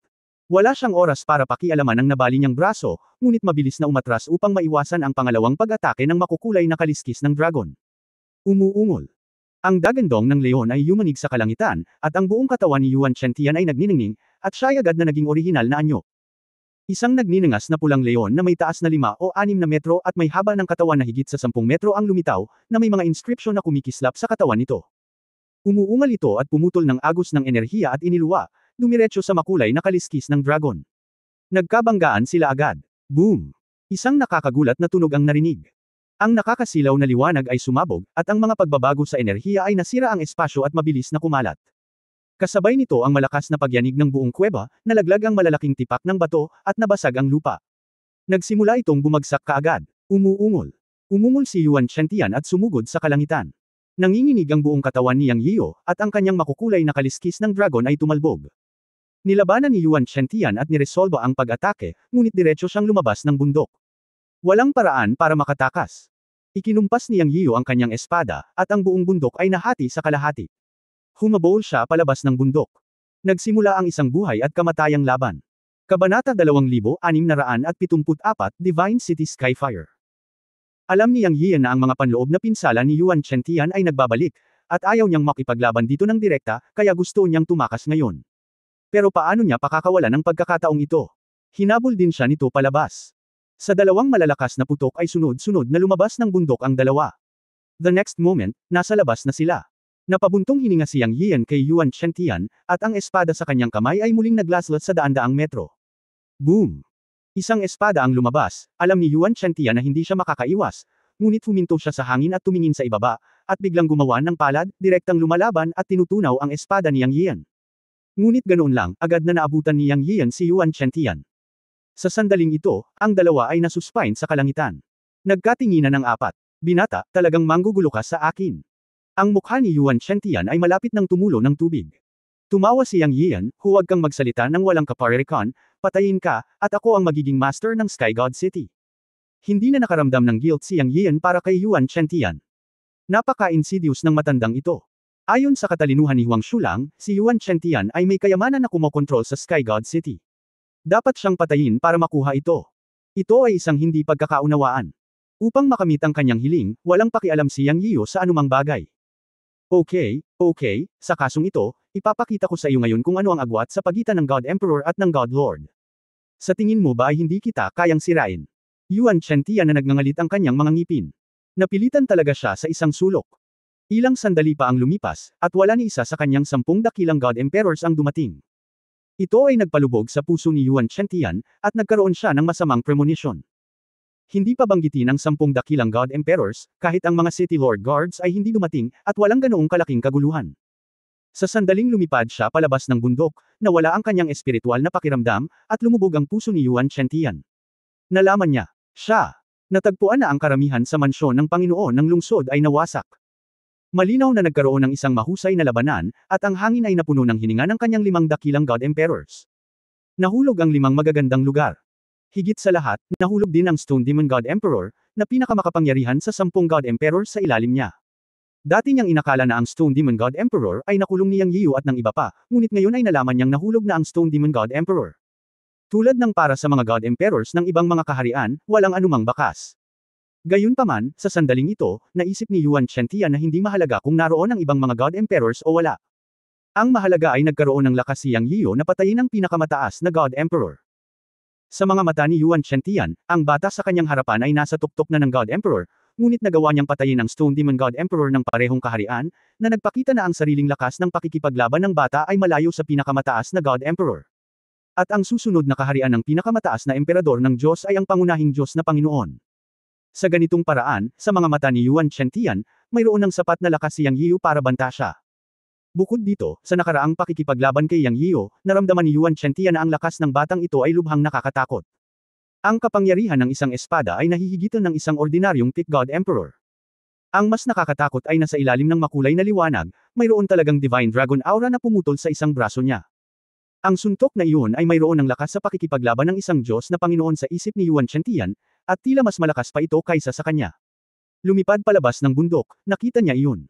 Wala siyang oras para pakialaman ang nabali niyang braso, ngunit mabilis na umatras upang maiwasan ang pangalawang pag-atake ng makukulay na kaliskis ng dragon. Umuungol. Ang dagandong ng leon ay yumanig sa kalangitan, at ang buong katawan ni Yuan Shentian ay nagniningning, at siya ay agad na naging orihinal na anyo. Isang nagninangas na pulang leon na may taas na 5 o 6 na metro at may haba ng katawan na higit sa 10 metro ang lumitaw, na may mga inscription na kumikislap sa katawan nito. Umuungal ito at pumutol ng agos ng enerhiya at iniluwa, dumiretso sa makulay na kaliskis ng dragon. Nagkabanggaan sila agad. Boom! Isang nakakagulat na tunog ang narinig. Ang nakakasilaw na liwanag ay sumabog, at ang mga pagbabago sa enerhiya ay nasira ang espasyo at mabilis na kumalat. Kasabay nito ang malakas na pagyanig ng buong kuweba, nalaglag ang malalaking tipak ng bato, at nabasag ang lupa. Nagsimula itong bumagsak kaagad. Umuungol. Umungol si Yuan Shentian at sumugod sa kalangitan. Nanginginig ang buong katawan ni Yang Yiu, at ang kanyang makukulay na kaliskis ng dragon ay tumalbog. Nilabanan ni Yuan Shentian at niresolba ang pag-atake, ngunit diretso siyang lumabas ng bundok. Walang paraan para makatakas. Ikinumpas ni Yang Yiu ang kanyang espada, at ang buong bundok ay nahati sa kalahati. Humabol siya palabas ng bundok. Nagsimula ang isang buhay at kamatayang laban. Kabanata 2674, Divine City Skyfire. Alam ni Yang Yian na ang mga panloob na pinsala ni Yuan Chengtian ay nagbabalik, at ayaw niyang makipaglaban dito ng direkta, kaya gusto niyang tumakas ngayon. Pero paano niya pakakawalan ng pagkakataong ito? Hinabol din siya nito palabas. Sa dalawang malalakas na putok ay sunod-sunod na lumabas ng bundok ang dalawa. The next moment, nasa labas na sila. Napabuntong hininga si Yang Yian kay Yuan Chengtian, at ang espada sa kanyang kamay ay muling naglaslat sa daan-daang metro. Boom! Isang espada ang lumabas, alam ni Yuan Chengtian na hindi siya makakaiwas, ngunit huminto siya sa hangin at tumingin sa ibaba, at biglang gumawa ng palad, direktang lumalaban at tinutunaw ang espada ni Yang Yian. Ngunit ganoon lang, agad na naabutan ni Yang Yian si Yuan Chengtian. Sa sandaling ito, ang dalawa ay nasuspine sa kalangitan. Nagkatinginan ng apat. Binata, talagang manggugulo ka sa akin. Ang mukha ni Yuan Chengtian ay malapit ng tumulo ng tubig. Tumawa si Yang Yian, huwag kang magsalita ng walang kaparirikan, patayin ka, at ako ang magiging master ng Sky God City. Hindi na nakaramdam ng guilt si Yang Yian para kay Yuan Chengtian. Napaka-insidious ng matandang ito. Ayon sa katalinuhan ni Huang Shulang, si Yuan Chengtian ay may kayamanan na kumokontrol sa Sky God City. Dapat siyang patayin para makuha ito. Ito ay isang hindi pagkakaunawaan. Upang makamit ang kanyang hiling, walang pakialam si Yang Yiu sa anumang bagay. Okay, sa kasong ito, ipapakita ko sa iyo ngayon kung ano ang agwat sa pagitan ng God Emperor at ng God Lord. Sa tingin mo ba ay hindi kita kayang sirain? Yuan Chengtian na nagngangalit ang kanyang mga ngipin. Napilitan talaga siya sa isang sulok. Ilang sandali pa ang lumipas, at wala ni isa sa kanyang 10 dakilang God Emperors ang dumating. Ito ay nagpalubog sa puso ni Yuan Chengtian, at nagkaroon siya ng masamang premonition. Hindi pa banggitin ang 10 dakilang God Emperors, kahit ang mga City Lord Guards ay hindi dumating, at walang ganoong kalaking kaguluhan. Sa sandaling lumipad siya palabas ng bundok, nawala ang kanyang espiritual na pakiramdam, at lumubog ang puso ni Yuan Chengtian. Nalaman niya, natagpuan na ang karamihan sa mansyon ng Panginoon ng lungsod ay nawasak. Malinaw na nagkaroon ng isang mahusay na labanan, at ang hangin ay napuno ng hininga ng kanyang 5 dakilang God Emperors. Nahulog ang 5 magagandang lugar. Higit sa lahat, nahulog din ang Stone Demon God Emperor, na pinakamakapangyarihan sa 10 God Emperors sa ilalim niya. Dati niyang inakala na ang Stone Demon God Emperor ay nakulong ni Yang Yiu at ng iba pa, ngunit ngayon ay nalaman niyang nahulog na ang Stone Demon God Emperor. Tulad ng para sa mga God Emperors ng ibang mga kaharian, walang anumang bakas. Gayunpaman, sa sandaling ito, naisip ni Yuan Chengtian na hindi mahalaga kung naroon ang ibang mga God Emperors o wala. Ang mahalaga ay nagkaroon ng lakas si Yang Yiu na patayin ang pinakamataas na God Emperor. Sa mga mata ni Yuan Chengtian, ang bata sa kanyang harapan ay nasa tuktok na ng God Emperor, ngunit nagawa niyang patayin ang Stone Demon God Emperor ng parehong kaharian, na nagpakita na ang sariling lakas ng pakikipaglaban ng bata ay malayo sa pinakamataas na God Emperor. At ang susunod na kaharian ng pinakamataas na emperador ng Diyos ay ang pangunahing Diyos na Panginoon. Sa ganitong paraan, sa mga mata ni Yuan Chengtian, mayroon ng sapat na lakas si Yang Yiu para banta siya. Bukod dito, sa nakaraang pakikipaglaban kay Yang Yiu, naramdaman ni Yuan Chengtian na ang lakas ng batang ito ay lubhang nakakatakot. Ang kapangyarihan ng isang espada ay nahihigitan ng isang ordinaryong Pit God Emperor. Ang mas nakakatakot ay nasa ilalim ng makulay na liwanag, mayroon talagang Divine Dragon Aura na pumutol sa isang braso niya. Ang suntok na iyon ay mayroon ng lakas sa pakikipaglaban ng isang Diyos na Panginoon sa isip ni Yuan Chengtian, at tila mas malakas pa ito kaysa sa kanya. Lumipad palabas ng bundok, nakita niya iyon.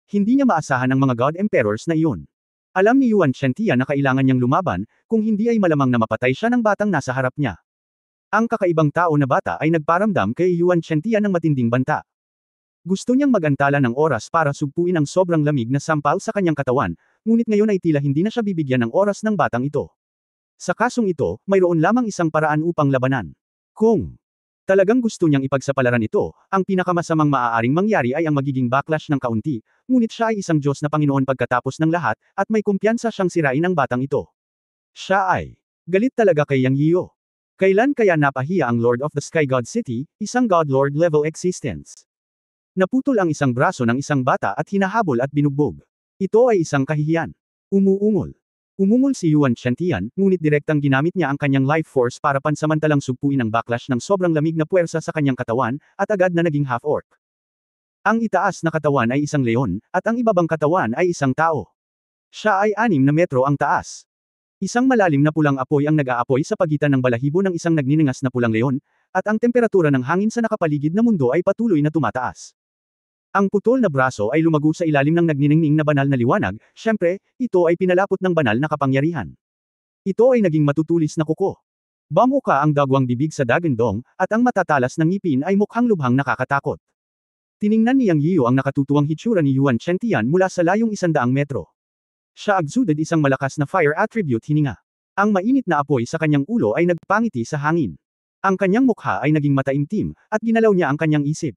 Hindi niya maasahan ang mga God Emperors na iyon. Alam ni Yuan Chengtian na kailangan niyang lumaban, kung hindi ay malamang na mapatay siya ng batang nasa harap niya. Ang kakaibang tao na bata ay nagparamdam kay Yuan Chengtian ng matinding banta. Gusto niyang magantala ng oras para sugpuin ang sobrang lamig na sampal sa kanyang katawan, ngunit ngayon ay tila hindi na siya bibigyan ng oras ng batang ito. Sa kasong ito, mayroon lamang isang paraan upang labanan. Kung talagang gusto niyang ipagsapalaran ito, ang pinakamasamang maaaring mangyari ay ang magiging backlash ng kaunti, ngunit siya ay isang Diyos na Panginoon pagkatapos ng lahat, at may kumpiyansa siyang sirain ang batang ito. Siya ay galit talaga kay Yang Yiu. Kailan kaya napahiya ang Lord of the Sky God City, isang God Lord level existence? Naputol ang isang braso ng isang bata at hinahabol at binugbog. Ito ay isang kahihiyan. Umuungol. Umungol si Yuan Chengtian, ngunit direktang ginamit niya ang kanyang life force para pansamantalang sugpuin ang backlash ng sobrang lamig na puwersa sa kanyang katawan, at agad na naging half-orc. Ang itaas na katawan ay isang leon, at ang ibabang katawan ay isang tao. Siya ay 6 na metro ang taas. Isang malalim na pulang apoy ang nag-aapoy sa pagitan ng balahibo ng isang nagniningas na pulang leon, at ang temperatura ng hangin sa nakapaligid na mundo ay patuloy na tumataas. Ang putol na braso ay lumago sa ilalim ng nagniningning na banal na liwanag, syempre, ito ay pinalapot ng banal na kapangyarihan. Ito ay naging matutulis na kuko. Bumuka ang dagwang bibig sa Dagandong, at ang matatalas ng ngipin ay mukhang lubhang nakakatakot. Tiningnan ni Yang Yiyu ang nakatutuwang hitsura ni Yuan Chengtian mula sa layong 100 metro. Siya exuded isang malakas na fire attribute hininga. Ang mainit na apoy sa kanyang ulo ay nagpangiti sa hangin. Ang kanyang mukha ay naging mataimtim, at ginalaw niya ang kanyang isip.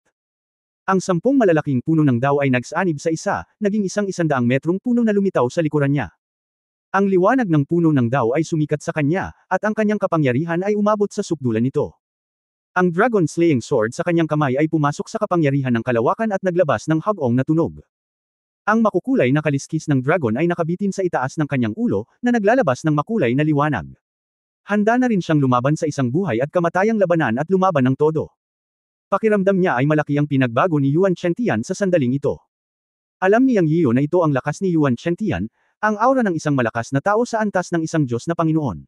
Ang 10 malalaking puno ng Dao ay nagsanib sa isa, naging 100 metrong puno na lumitaw sa likuran niya. Ang liwanag ng puno ng Dao ay sumikat sa kanya, at ang kanyang kapangyarihan ay umabot sa sukdulan nito. Ang Dragon Slaying Sword sa kanyang kamay ay pumasok sa kapangyarihan ng kalawakan at naglabas ng hagong na tunog. Ang makukulay na kaliskis ng dragon ay nakabitin sa itaas ng kanyang ulo, na naglalabas ng makulay na liwanag. Handa na rin siyang lumaban sa isang buhay at kamatayang labanan at lumaban ng todo. Pakiramdam niya ay malaki ang pinagbago ni Yuan Chengtian sa sandaling ito. Alam ni Yang Yiyu na ito ang lakas ni Yuan Chengtian, ang aura ng isang malakas na tao sa antas ng isang Diyos na Panginoon.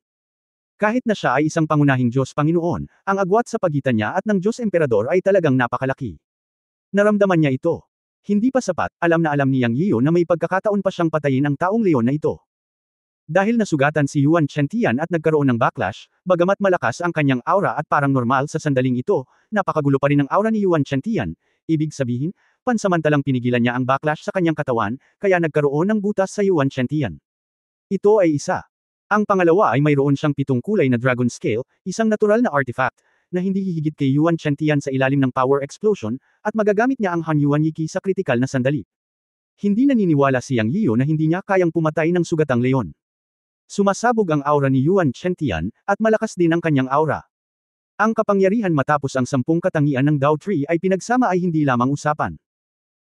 Kahit na siya ay isang pangunahing Diyos Panginoon, ang agwat sa pagitan niya at ng Diyos Emperador ay talagang napakalaki. Naramdaman niya ito. Hindi pa sapat, alam ni Yang Yiyu na may pagkakataon pa siyang patayin ang taong leon na ito. Dahil nasugatan si Yuan Chengtian at nagkaroon ng backlash, bagamat malakas ang kanyang aura at parang normal sa sandaling ito, napakagulo pa rin ang aura ni Yuan Chengtian, ibig sabihin, pansamantalang pinigilan niya ang backlash sa kanyang katawan, kaya nagkaroon ng butas sa Yuan Chengtian. Ito ay isa. Ang pangalawa ay mayroon siyang 7 kulay na Dragon Scale, isang natural na artifact, na hindi hihigit kay Yuan Chengtian sa ilalim ng Power Explosion, at magagamit niya ang Han Yuan Yiki sa kritikal na sandali. Hindi naniniwala si Yang Yiyu na hindi niya kayang pumatay ng sugatang leon. Sumasabog ang aura ni Yuan Chengtian, at malakas din ang kanyang aura. Ang kapangyarihan matapos ang 10 katangian ng Dao Tree ay pinagsama ay hindi lamang usapan.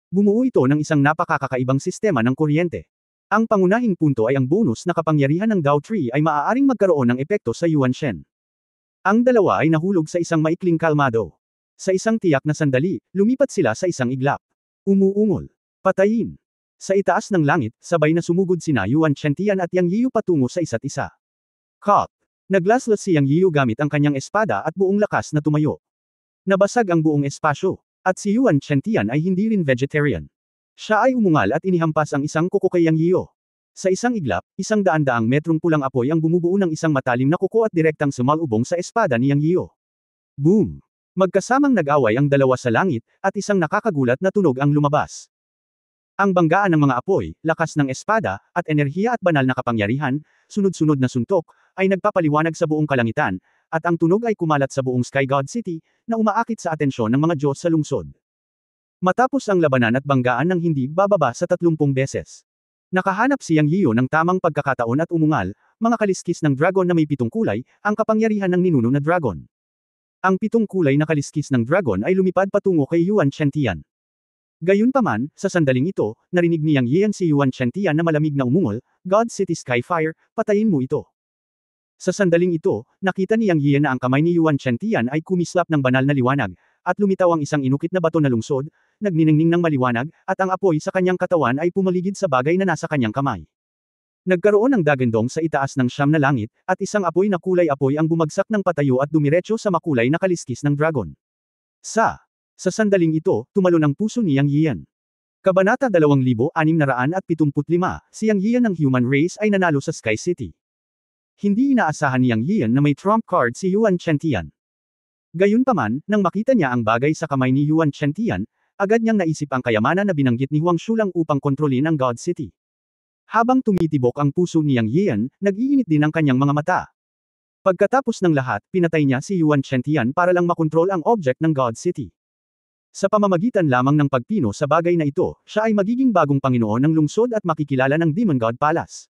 Bumuo ito ng isang napakakakaibang sistema ng kuryente. Ang pangunahing punto ay ang bonus na kapangyarihan ng Dao Tree ay maaaring magkaroon ng epekto sa Yuan Shen. Ang dalawa ay nahulog sa isang maikling kalmado. Sa isang tiyak na sandali, lumipat sila sa isang iglap. Umuungol. Patayin. Sa itaas ng langit, sabay na sumugod sina Yuan Chengtian at Yang Yiyu patungo sa isa't isa. Cut! Naglaslas si Yang Yiyu gamit ang kanyang espada at buong lakas na tumayo. Nabasag ang buong espasyo, at si Yuan Chengtian ay hindi rin vegetarian. Siya ay umungal at inihampas ang isang kuko kay Yang Yiyu. Sa isang iglap, 100 metrong pulang apoy ang bumubuo ng isang matalim na kuko at direktang sumalubong sa espada ni Yang Yiyu. Boom! Magkasamang nag-away ang dalawa sa langit, at isang nakakagulat na tunog ang lumabas. Ang banggaan ng mga apoy, lakas ng espada, at enerhiya at banal na kapangyarihan, sunod-sunod na suntok, ay nagpapaliwanag sa buong kalangitan, at ang tunog ay kumalat sa buong Sky God City, na umaakit sa atensyon ng mga Diyos sa lungsod. Matapos ang labanan at banggaan ng hindi bababa sa 30 beses. Nakahanap si Yang Yiyu ng tamang pagkakataon at umungal, mga kaliskis ng dragon na may 7 kulay, ang kapangyarihan ng ninuno na dragon. Ang 7 kulay na kaliskis ng dragon ay lumipad patungo kay Yuan Chengtian. Gayunpaman, sa sandaling ito, narinig ni Yang Yiyan si Yuan Chengtian na malamig na umungol, God City Skyfire, patayin mo ito. Sa sandaling ito, nakita ni Yang Yiyan na ang kamay ni Yuan Chengtian ay kumislap ng banal na liwanag, at lumitaw ang isang inukit na bato na lungsod, nagniningning ng maliwanag, at ang apoy sa kanyang katawan ay pumaligid sa bagay na nasa kanyang kamay. Nagkaroon ng dagandong sa itaas ng 9 na langit, at isang apoy na kulay apoy ang bumagsak ng patayo at dumiretso sa makulay na kaliskis ng dragon. Sa sandaling ito, tumalo ng puso ni Yang Yiyan. Kabanata 2675, si Yang Yiyan ng human race ay nanalo sa Sky City. Hindi inaasahan ni Yang Yiyan na may trump card si Yuan Chengtian. Gayunpaman, nang makita niya ang bagay sa kamay ni Yuan Chengtian, agad niyang naisip ang kayamanan na binanggit ni Huang Shulang upang kontrolin ang God City. Habang tumitibok ang puso ni Yang Yiyan, nag-iinit din ang kanyang mga mata. Pagkatapos ng lahat, pinatay niya si Yuan Chengtian para lang makontrol ang object ng God City. Sa pamamagitan lamang ng pagpino sa bagay na ito, siya ay magiging bagong Panginoon ng lungsod at makikilala ng Demon God Palace.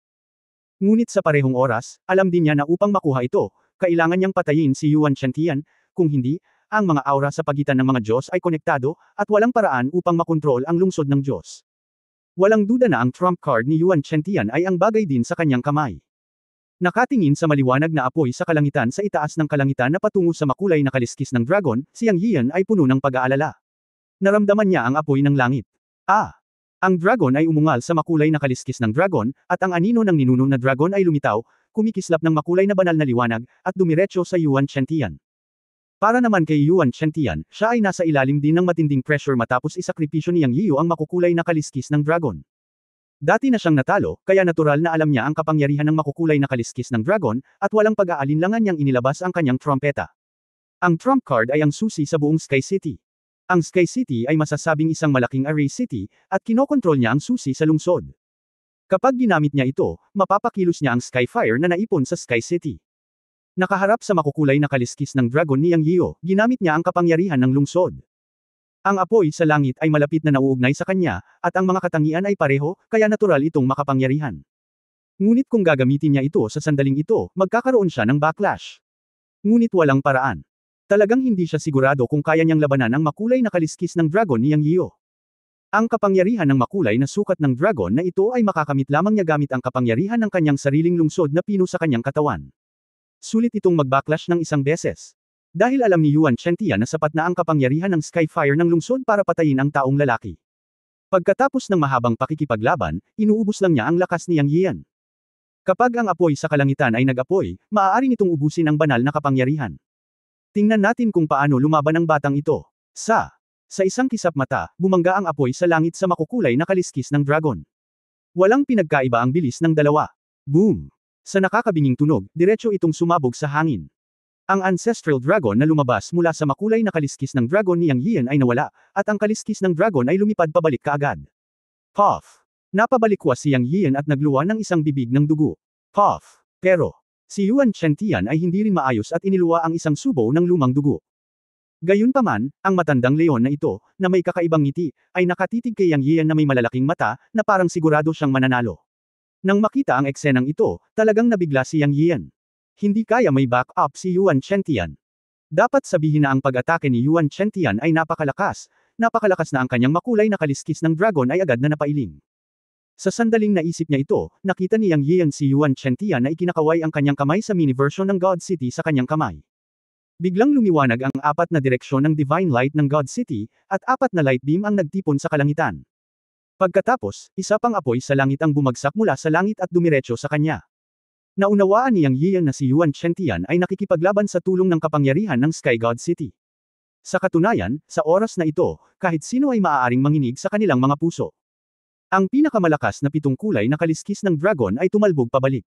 Ngunit sa parehong oras, alam din niya na upang makuha ito, kailangan niyang patayin si Yuan Chengtian, kung hindi, ang mga aura sa pagitan ng mga Diyos ay konektado, at walang paraan upang makontrol ang lungsod ng Diyos. Walang duda na ang trump card ni Yuan Chengtian ay ang bagay din sa kanyang kamay. Nakatingin sa maliwanag na apoy sa kalangitan sa itaas ng kalangitan na patungo sa makulay na kaliskis ng dragon, si Yang Yiyan ay puno ng pag-aalala. Naramdaman niya ang apoy ng langit. Ang dragon ay umungal sa makulay na kaliskis ng dragon, at ang anino ng ninuno na dragon ay lumitaw, kumikislap ng makulay na banal na liwanag, at dumiretso sa Yuan Chengtian. Para naman kay Yuan Chengtian, siya ay nasa ilalim din ng matinding pressure matapos isakripisyo ni Yang Yiyu ang makukulay na kaliskis ng dragon. Dati na siyang natalo, kaya natural na alam niya ang kapangyarihan ng makukulay na kaliskis ng dragon, at walang pag-aalinlangan niyang inilabas ang kanyang trompeta. Ang trump card ay ang susi sa buong Sky City. Ang Sky City ay masasabing isang malaking array city, at kinokontrol niya ang susi sa lungsod. Kapag ginamit niya ito, mapapakilos niya ang Skyfire na naipon sa Sky City. Nakaharap sa makukulay na kaliskis ng dragon ni Yang Yiyu, ginamit niya ang kapangyarihan ng lungsod. Ang apoy sa langit ay malapit na nauugnay sa kanya, at ang mga katangian ay pareho, kaya natural itong makapangyarihan. Ngunit kung gagamitin niya ito sa sandaling ito, magkakaroon siya ng backlash. Ngunit walang paraan. Talagang hindi siya sigurado kung kaya niyang labanan ang makulay na kaliskis ng dragon ni Yang Yiyu. Ang kapangyarihan ng makulay na sukat ng dragon na ito ay makakamit lamang niya gamit ang kapangyarihan ng kanyang sariling lungsod na pino sa kanyang katawan. Sulit itong mag-backlash ng isang beses. Dahil alam ni Yuan Chengtian na sapat na ang kapangyarihan ng Skyfire ng lungsod para patayin ang taong lalaki. Pagkatapos ng mahabang pakikipaglaban, inuubos lang niya ang lakas ni Yang Yian. Kapag ang apoy sa kalangitan ay nag-apoy, maaari nitong ubusin ang banal na kapangyarihan. Tingnan natin kung paano lumaban ang batang ito. Sa isang kisap mata, bumangga ang apoy sa langit sa makukulay na kaliskis ng dragon. Walang pinagkaiba ang bilis ng dalawa. Boom! Sa nakakabinging tunog, diretso itong sumabog sa hangin. Ang ancestral dragon na lumabas mula sa makulay na kaliskis ng dragon ni Yang Yian ay nawala, at ang kaliskis ng dragon ay lumipad pabalik kaagad. Puff! Napabalikwas si Yang Yian at nagluwa ng isang bibig ng dugo. Puff! Pero, si Yuan Chengtian ay hindi rin maayos at iniluwa ang isang subo ng lumang dugo. Gayunpaman, ang matandang leon na ito, na may kakaibang ngiti, ay nakatitig kay Yang Yian na may malalaking mata, na parang sigurado siyang mananalo. Nang makita ang eksenang ito, talagang nabigla si Yang Yian. Hindi kaya may back up si Yuan Chengtian. Dapat sabihin na ang pag-atake ni Yuan Chengtian ay napakalakas na ang kanyang makulay na kaliskis ng dragon ay agad na napailing. Sa sandaling naisip niya ito, nakita ni Yang Yian si Yuan Chengtian na ikinakaway ang kanyang kamay sa mini version ng God City sa kanyang kamay. Biglang lumiwanag ang apat na direksyon ng Divine Light ng God City, at apat na light beam ang nagtipon sa kalangitan. Pagkatapos, isa pang apoy sa langit ang bumagsak mula sa langit at dumiretso sa kanya. Naunawaan ni Yang Yian na si Yuan Chengtian ay nakikipaglaban sa tulong ng kapangyarihan ng Sky God City. Sa katunayan, sa oras na ito, kahit sino ay maaaring manginig sa kanilang mga puso. Ang pinakamalakas na pitong kulay na kaliskis ng dragon ay tumalbog pabalik.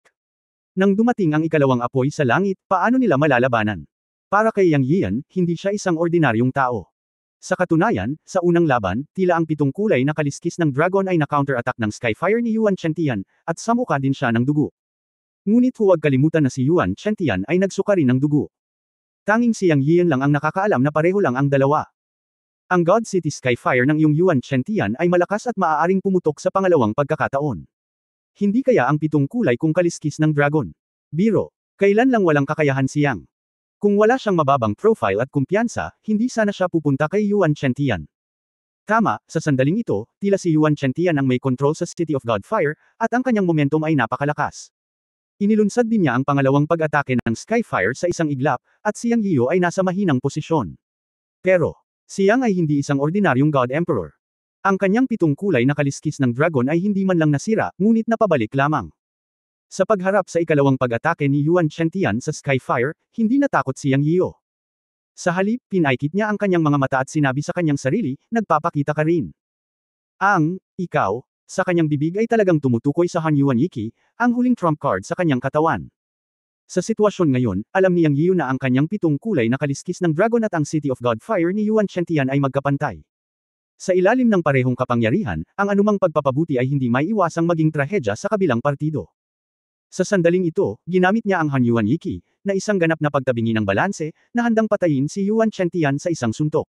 Nang dumating ang ikalawang apoy sa langit, paano nila malalabanan? Para kay Yang Yian, hindi siya isang ordinaryong tao. Sa katunayan, sa unang laban, tila ang pitong kulay na kaliskis ng dragon ay na-counter-attack ng Skyfire ni Yuan Chengtian, at samuka din siya ng dugo. Ngunit huwag kalimutan na si Yuan Chengtian ay nagsuka rin ng dugo. Tanging si Yang Yian lang ang nakakaalam na pareho lang ang dalawa. Ang God City Skyfire ng iyong Yuan Chengtian ay malakas at maaaring pumutok sa pangalawang pagkakataon. Hindi kaya ang pitong kulay kung kaliskis ng dragon? Biro, kailan lang walang kakayahan si Yang? Kung wala siyang mababang profile at kumpiyansa, hindi sana siya pupunta kay Yuan Chengtian. Tama, sa sandaling ito, tila si Yuan Chengtian ang may control sa City of Godfire, at ang kanyang momentum ay napakalakas. Inilunsad din niya ang pangalawang pag-atake ng Skyfire sa isang iglap, at si Yang Yiyu ay nasa mahinang posisyon. Pero, si Yang ay hindi isang ordinaryong God Emperor. Ang kanyang pitong kulay na kaliskis ng dragon ay hindi man lang nasira, ngunit napabalik lamang. Sa pagharap sa ikalawang pag-atake ni Yuan Chengtian sa Skyfire, hindi natakot si Yang Yiyu. Sa halip, pinaikit niya ang kanyang mga mata at sinabi sa kanyang sarili, nagpapakita ka rin. Ikaw, sa kanyang bibig ay talagang tumutukoy sa Han Yuan Yiki, ang huling trump card sa kanyang katawan. Sa sitwasyon ngayon, alam ni Yang Yiyu na ang kanyang pitong kulay na kaliskis ng dragon at ang City of Godfire ni Yuan Chengtian ay magkapantay. Sa ilalim ng parehong kapangyarihan, ang anumang pagpapabuti ay hindi maiiwasang maging trahedya sa kabilang partido. Sa sandaling ito, ginamit niya ang Han Yuan Yiki, na isang ganap na pagtabingi ng balanse, na handang patayin si Yuan Chengtian sa isang suntok.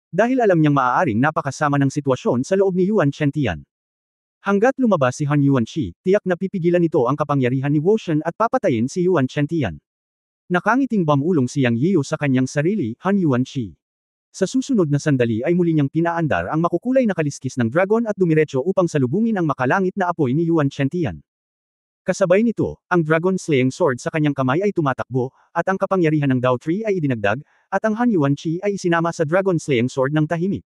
Dahil alam niyang maaaring napakasama ng sitwasyon sa loob ni Yuan Chengtian. Hanggat lumabas si Han Yuanqi, tiyak na pipigilan nito ang kapangyarihan ni Woshan at papatayin si Yuan Chengtian. Nakangiting bamulong si Yang Yiyu sa kanyang sarili, Han Yuanqi. Sa susunod na sandali ay muli niyang pinaandar ang makukulay na kaliskis ng dragon at dumiretso upang salubungin ang makalangit na apoy ni Yuan Chengtian. Kasabay nito, ang Dragon Slaying Sword sa kanyang kamay ay tumatakbo, at ang kapangyarihan ng Dao Tree ay idinagdag, at ang Han Yuanqi ay isinama sa Dragon Slaying Sword ng tahimik.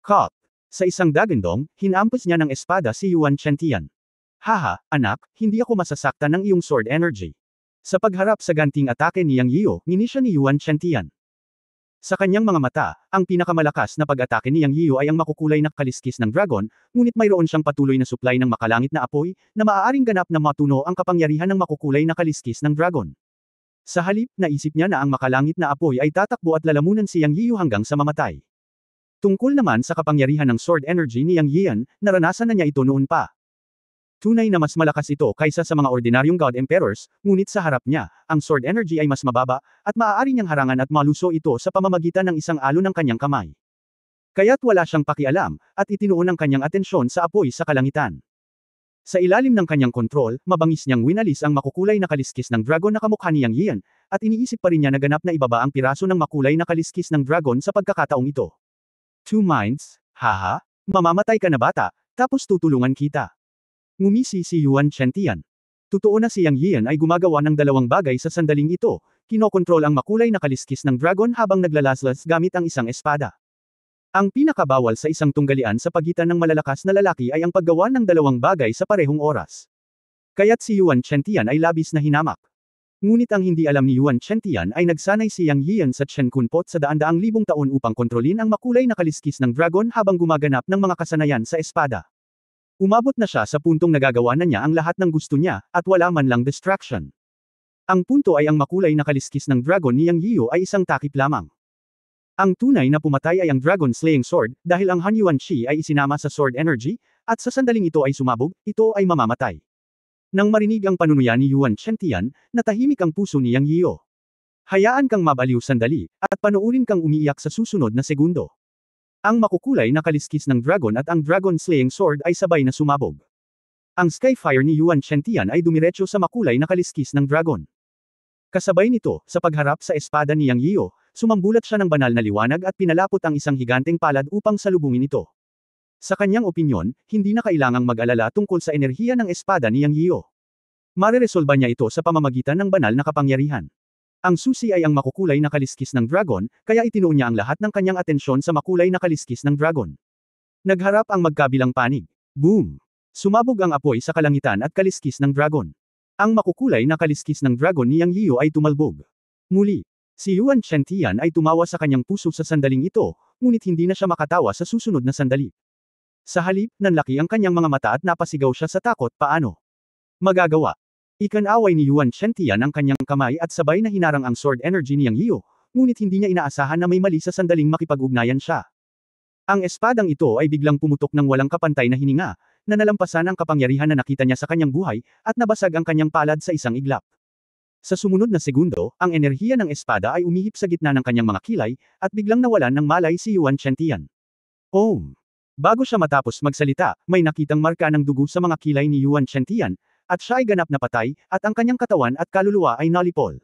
Cut! Sa isang dagandong, hinampas niya ng espada si Yuan Chengtian. Haha, anak, hindi ako masasaktan ng iyong sword energy. Sa pagharap sa ganting atake ni Yang Yiyu, nginisya ni Yuan Chengtian. Sa kanyang mga mata, ang pinakamalakas na pag-atake ni Yang Yiyu ay ang makukulay na kaliskis ng dragon, ngunit mayroon siyang patuloy na supply ng makalangit na apoy, na maaaring ganap na matuno ang kapangyarihan ng makukulay na kaliskis ng dragon. Sa halip, naisip niya na ang makalangit na apoy ay tatakbo at lalamunan si Yang Yiyu hanggang sa mamatay. Tungkol naman sa kapangyarihan ng sword energy ni Yang Yian, naranasan na niya ito noon pa. Tunay na mas malakas ito kaysa sa mga ordinaryong God Emperors, ngunit sa harap niya, ang sword energy ay mas mababa, at maaari niyang harangan at maluso ito sa pamamagitan ng isang alon ng kanyang kamay. Kaya't wala siyang pakialam, at itinuon ang kanyang atensyon sa apoy sa kalangitan. Sa ilalim ng kanyang kontrol, mabangis niyang winalis ang makukulay na kaliskis ng dragon na kamukha ni Yang Yian, at iniisip pa rin niya na ganap na ibaba ang piraso ng makulay na kaliskis ng dragon sa pagkakataong ito. Two minds, haha, mamamatay ka na bata, tapos tutulungan kita. Ngumisi si Yuan Chentian. Totoo na si Yang Yian ay gumagawa ng dalawang bagay sa sandaling ito, kinokontrol ang makulay na kaliskis ng dragon habang naglalaslas gamit ang isang espada. Ang pinakabawal sa isang tunggalian sa pagitan ng malalakas na lalaki ay ang paggawa ng dalawang bagay sa parehong oras. Kaya't si Yuan Chentian ay labis na hinamak. Ngunit ang hindi alam ni Yuan Chentian ay nagsanay si Yang Yian sa Chen Kunpot sa daan-daang libong taon upang kontrolin ang makulay na kaliskis ng dragon habang gumaganap ng mga kasanayan sa espada. Umabot na siya sa puntong nagagawa na niya ang lahat ng gusto niya, at wala man lang distraction. Ang punto ay ang makulay na kaliskis ng dragon ni Yang Yiyu ay isang takip lamang. Ang tunay na pumatay ay ang Dragon Slaying Sword, dahil ang Han Yuan Shi ay isinama sa Sword Energy, at sa sandaling ito ay sumabog, ito ay mamamatay. Nang marinig ang panunuya ni Yuan Chentian, natahimik ang puso ni Yang Yiyu. Hayaan kang mabaliw sandali, at panuurin kang umiiyak sa susunod na segundo. Ang makukulay na kaliskis ng dragon at ang Dragon Slaying Sword ay sabay na sumabog. Ang Skyfire ni Yuan Chentian ay dumiretso sa makulay na kaliskis ng dragon. Kasabay nito, sa pagharap sa espada ni Yang Yiyu, sumambulat siya ng banal na liwanag at pinalapot ang isang higanteng palad upang salubungin ito. Sa kanyang opinyon, hindi na kailangang mag-alala tungkol sa enerhiya ng espada ni Yang Yiyu. Mareresolba niya ito sa pamamagitan ng banal na kapangyarihan. Ang susi ay ang makukulay na kaliskis ng dragon, kaya itinuon niya ang lahat ng kanyang atensyon sa makulay na kaliskis ng dragon. Nagharap ang magkabilang panig. Boom! Sumabog ang apoy sa kalangitan at kaliskis ng dragon. Ang makukulay na kaliskis ng dragon ni Yang Yiyu ay tumalbog. Muli, si Yuan Chentian ay tumawa sa kanyang puso sa sandaling ito, ngunit hindi na siya makatawa sa susunod na sandali. Sa halip, nanlaki ang kanyang mga mata at napasigaw siya sa takot. Paano magagawa? Ikan-away ni Yuan Chentian ang kanyang kamay at sabay na hinarang ang sword energy ni Yang Yiyu, ngunit hindi niya inaasahan na may mali sa sandaling makipag-ugnayan siya. Ang espadang ito ay biglang pumutok ng walang kapantay na hininga, na nalampasan ang kapangyarihan na nakita niya sa kanyang buhay, at nabasag ang kanyang palad sa isang iglap. Sa sumunod na segundo, ang enerhiya ng espada ay umihip sa gitna ng kanyang mga kilay, at biglang nawalan ng malay si Yuan Chentian. Bago siya matapos magsalita, may nakitang marka ng dugo sa mga kilay ni Yuan Chentian, at siya ay ganap na patay, at ang kanyang katawan at kaluluwa ay nalipol.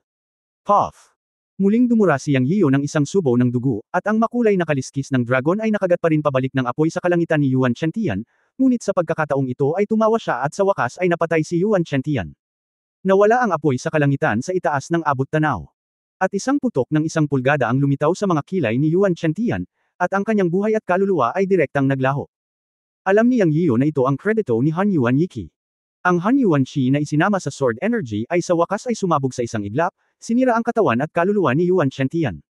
Puff! Muling dumura si Yang Yiyu ng isang subo ng dugo, at ang makulay na kaliskis ng dragon ay nakagat pa rin pabalik ng apoy sa kalangitan ni Yuan Chentian, ngunit sa pagkakataong ito ay tumawa siya at sa wakas ay napatay si Yuan Chentian. Nawala ang apoy sa kalangitan sa itaas ng abot tanaw. At isang putok ng 1 pulgada ang lumitaw sa mga kilay ni Yuan Chentian, at ang kanyang buhay at kaluluwa ay direktang naglaho. Alam ni Yang Yiyu na ito ang kredito ni Han Yuan Yiki. Ang Han Yuan Shi na isinama sa Sword Energy ay sa wakas ay sumabog sa isang iglap, sinira ang katawan at kaluluwa ni Yuan Chentian.